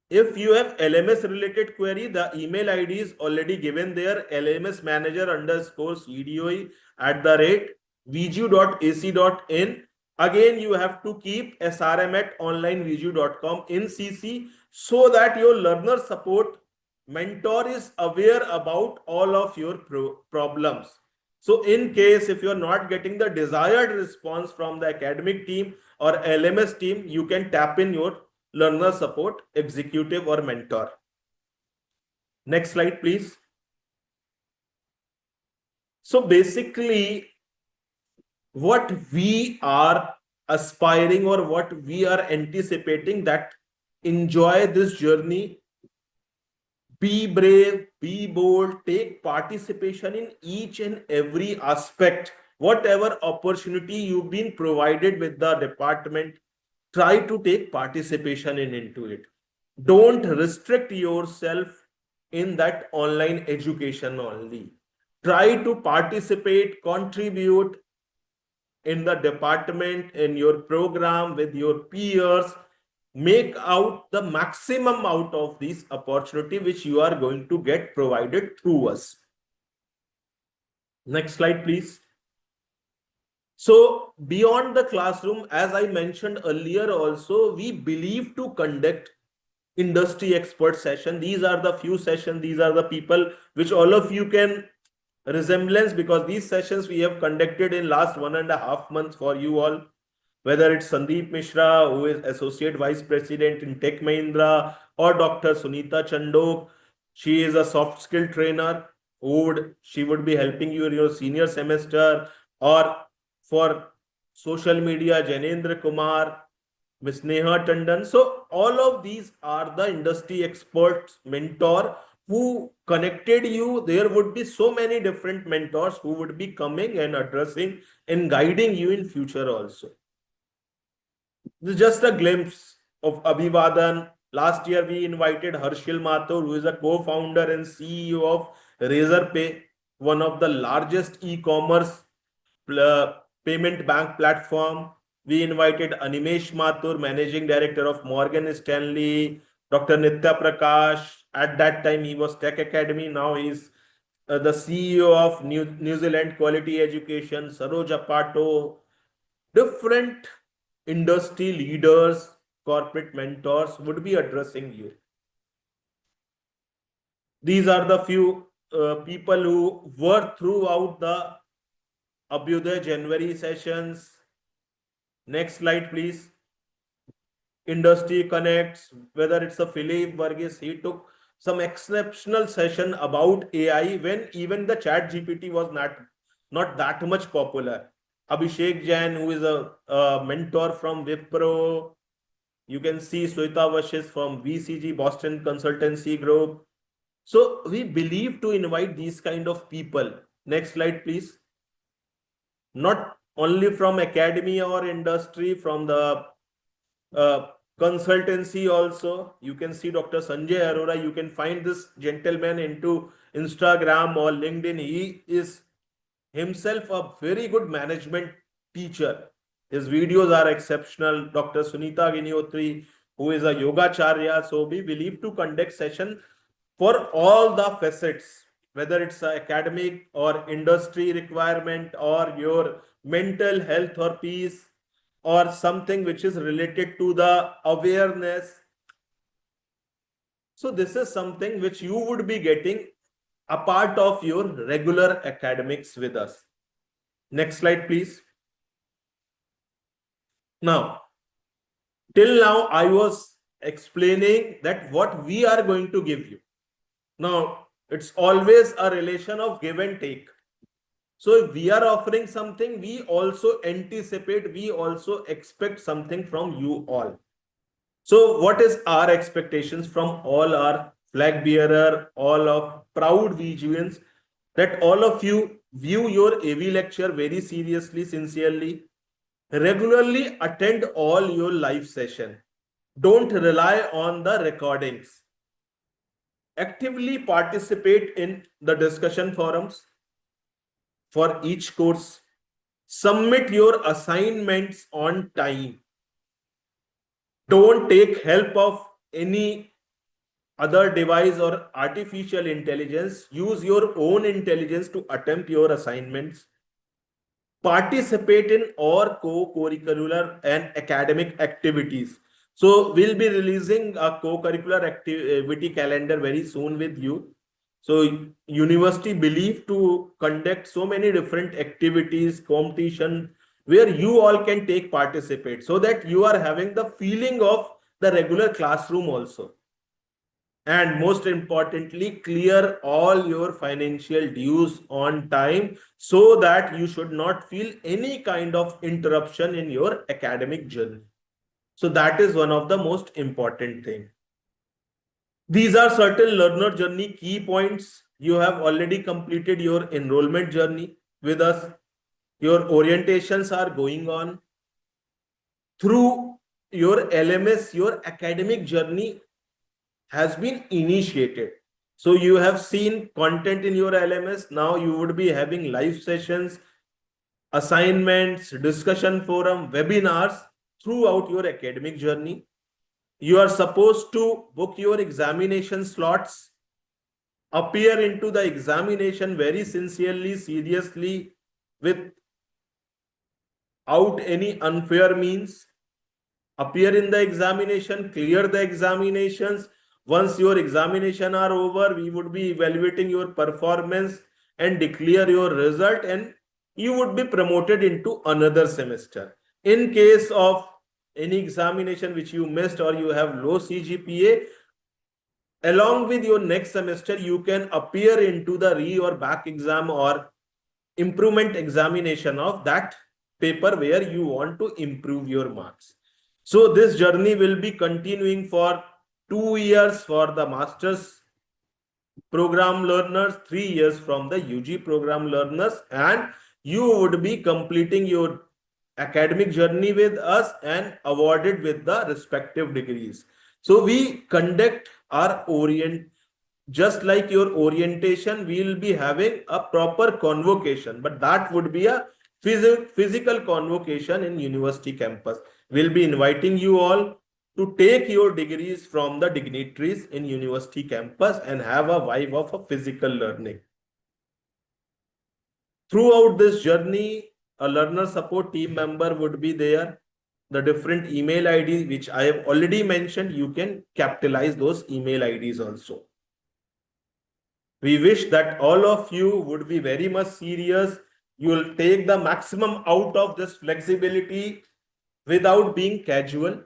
If you have LMS related query, the email ID is already given there, lmsmanager_CDOE@vgu.ac.in. Again, you have to keep srm@onlinevgu.com in CC so that your learner support mentor is aware about all of your problems. So in case if you're not getting the desired response from the academic team or LMS team, you can tap in your learner support executive or mentor. Next slide, please. So basically, what we are aspiring or what we are anticipating, that enjoy this journey, be brave, be bold, take participation in each and every aspect. Whatever opportunity you've been provided with the department, try to take participation into it. Don't restrict yourself in that online education only. Try to participate, contribute in the department, in your program, with your peers. Make out the maximum out of this opportunity which you are going to get provided through us. Next slide, please. So beyond the classroom, as I mentioned earlier also, we believe to conduct industry expert session. These are the few sessions, these are the people which all of you can resemblance, because these sessions we have conducted in last 1.5 months for you all. Whether it's Sandeep Mishra, who is Associate Vice President in Tech Mahindra, or Dr. Sunita Chandok. She is a soft skill trainer. She would be helping you in your senior semester. Or for social media, Janendra Kumar, Ms. Neha Tandon. So all of these are the industry experts, mentor who connected you. There would be so many different mentors who would be coming and addressing and guiding you in future also. This is just a glimpse of ABHIVADAN. Last year, we invited Harshil Mathur, who is a co-founder and CEO of Razorpay, one of the largest e-commerce payment bank platform. We invited Animesh Mathur, Managing Director of Morgan Stanley, Dr. Nitya Prakash. At that time, he was Tech Academy. Now he's the CEO of New Zealand Quality Education, Saroj Apato. Different industry leaders, corporate mentors would be addressing you. These are the few people who were throughout the ABHIVADAN January sessions. Next slide, please. Industry Connects, whether it's a Philip Varghese, he took some exceptional session about AI when even the chat GPT was not that much popular. Abhishek Jain, who is a mentor from Wipro. You can see Sweta Vashis from VCG, Boston Consultancy Group. So we believe to invite these kind of people. Next slide, please. Not only from academia or industry, from the consultancy also. You can see Dr. Sanjay Arora. You can find this gentleman into Instagram or LinkedIn. He is himself a very good management teacher. His videos are exceptional. Dr. Sunita Giniyotri, who is a Yogacharya. So we believe to conduct session for all the facets, whether it's academic or industry requirement or your mental health or peace or something which is related to the awareness. So this is something which you would be getting a part of your regular academics with us. Next slide, please. Now, till now, I was explaining that what we are going to give you. Now, it's always a relation of give and take. So if we are offering something, we also anticipate, we also expect something from you all. So what is our expectations from all our flag bearer, all of proud VGUians, that all of you view your AV lecture very seriously, sincerely, regularly attend all your live session. Don't rely on the recordings. Actively participate in the discussion forums for each course. Submit your assignments on time. Don't take help of any other device or artificial intelligence. Use your own intelligence to attempt your assignments. Participate in all co-curricular and academic activities. So we'll be releasing a co-curricular activity calendar very soon with you. So university believe to conduct so many different activities, competition, where you all can take participate, so that you are having the feeling of the regular classroom also. And most importantly, clear all your financial dues on time, so that you should not feel any kind of interruption in your academic journey. So that is one of the most important thing. These are certain learner journey key points. You have already completed your enrollment journey with us. Your orientations are going on. Through your LMS, your academic journey has been initiated. So you have seen content in your LMS. Now you would be having live sessions, assignments, discussion forum, webinars throughout your academic journey. You are supposed to book your examination slots, appear into the examination very sincerely, seriously, without any unfair means. Appear in the examination, clear the examinations. Once your examination are over, we would be evaluating your performance and declare your result, and you would be promoted into another semester. In case of any examination which you missed or you have low CGPA, along with your next semester, you can appear into the re or back exam or improvement examination of that paper where you want to improve your marks. So this journey will be continuing for 2 years for the master's program learners, 3 years from the UG program learners, and you would be completing your academic journey with us and awarded with the respective degrees. So we conduct our just like your orientation, we will be having a proper convocation, but that would be a physical convocation in university campus. We'll be inviting you all to take your degrees from the dignitaries in university campus and have a vibe of a physical learning. Throughout this journey, a learner support team member would be there. The different email IDs which I have already mentioned, you can capitalize those email IDs also. We wish that all of you would be very much serious. You will take the maximum out of this flexibility without being casual.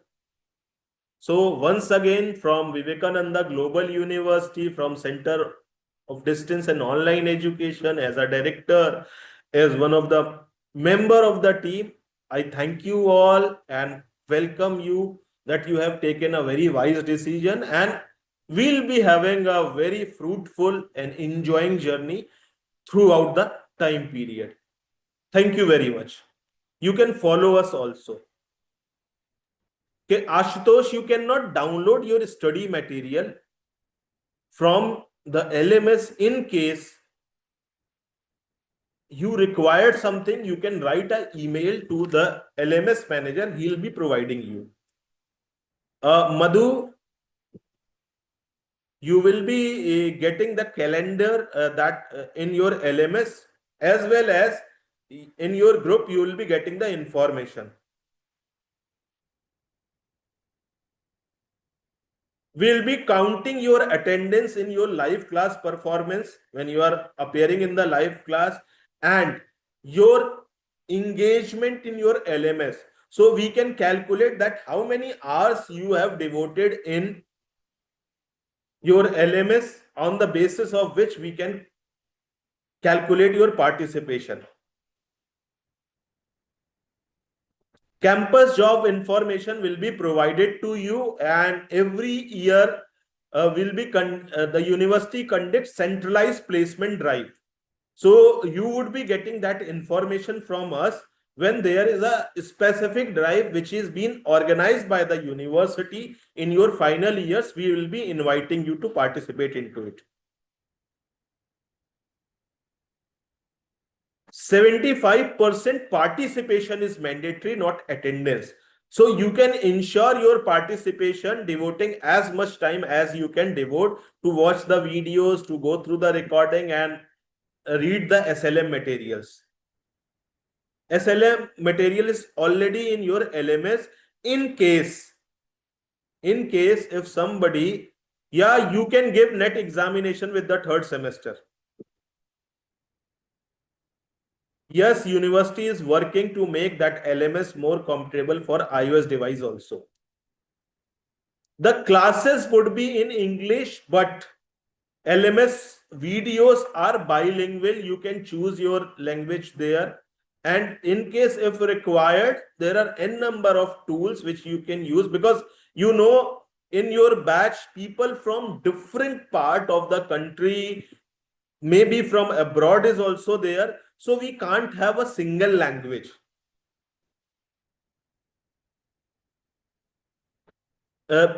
So once again, from Vivekananda Global University, from Center of Distance and Online Education, as a director, as one of the member of the team, I thank you all and welcome you that you have taken a very wise decision, and we'll be having a very fruitful and enjoying journey throughout the time period. Thank you very much. You can follow us also. Okay, Ashutosh, you cannot download your study material from the LMS. In case you required something, you can write an email to the LMS manager. He'll be providing you. Madhu, you will be getting the calendar in your LMS, as well as in your group, you will be getting the information. We'll be counting your attendance in your live class performance when you are appearing in the live class, and your engagement in your LMS. So we can calculate that how many hours you have devoted in your LMS, on the basis of which we can calculate your participation. Campus job information will be provided to you, and every year the university conducts centralized placement drive. So you would be getting that information from us when there is a specific drive which is being organized by the university in your final years. We will be inviting you to participate into it. 75% participation is mandatory, not attendance. So you can ensure your participation, devoting as much time as you can devote to watch the videos, to go through the recording and read the SLM materials. SLM material is already in your LMS in case if somebody, yeah, you can give net examination with the third semester. Yes, university is working to make that LMS more compatible for iOS device also. The classes would be in English, but LMS videos are bilingual. You can choose your language there. And in case if required, there are n number of tools which you can use, because you know in your batch people from different part of the country, maybe from abroad is also there. So we can't have a single language.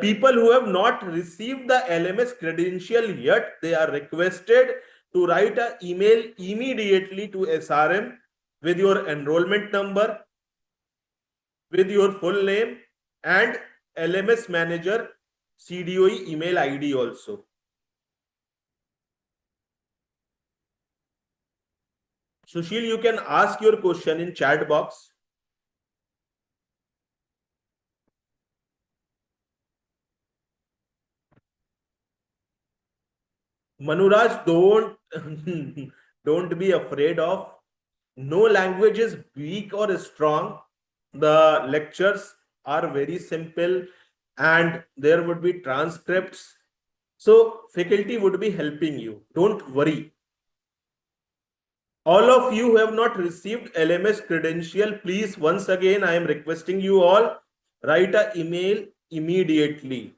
People who have not received the LMS credential yet, they are requested to write an email immediately to SRM with your enrollment number, with your full name, and LMS manager CDOE email ID also. Sushil, you can ask your question in chat box. Manuraj, don't be afraid of. No language is weak or strong. The lectures are very simple and there would be transcripts. So faculty would be helping you. Don't worry. All of you who have not received LMS credential, please, once again, I am requesting you all, write an email immediately.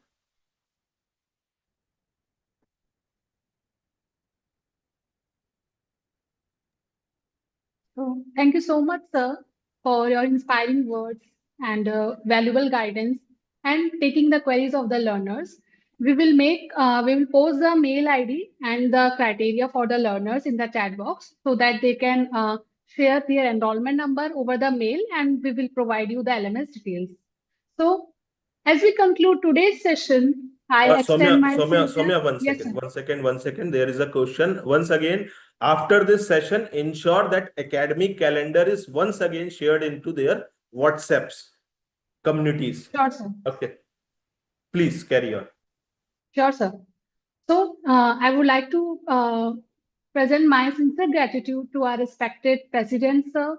So, thank you so much, sir, for your inspiring words and valuable guidance and taking the queries of the learners. We will post the mail ID and the criteria for the learners in the chat box so that they can share their enrollment number over the mail, and we will provide you the LMS details. So, as we conclude today's session, I extend my Soumya, Yes, sir. one second. There is a question. Once again, after this session, ensure that academic calendar is once again shared into their WhatsApps communities. Sure, sir. Okay. Please carry on. Sure, sir. So, I would like to present my sincere gratitude to our respected President, sir,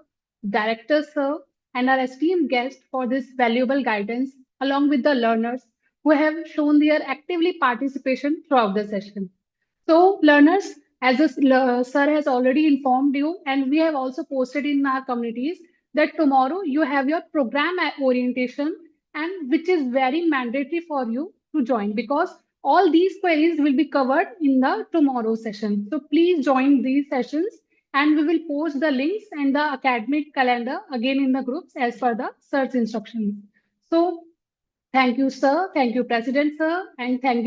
Director, sir, and our esteemed guest for this valuable guidance, along with the learners who have shown their actively participation throughout the session. So, learners, as sir has already informed you, and we have also posted in our communities that tomorrow you have your program orientation, and which is very mandatory for you to join because all these queries will be covered in the tomorrow session. So, please join these sessions, and we will post the links and the academic calendar again in the groups as per the sir's instructions. So, thank you, sir. Thank you, President, sir, and thank you.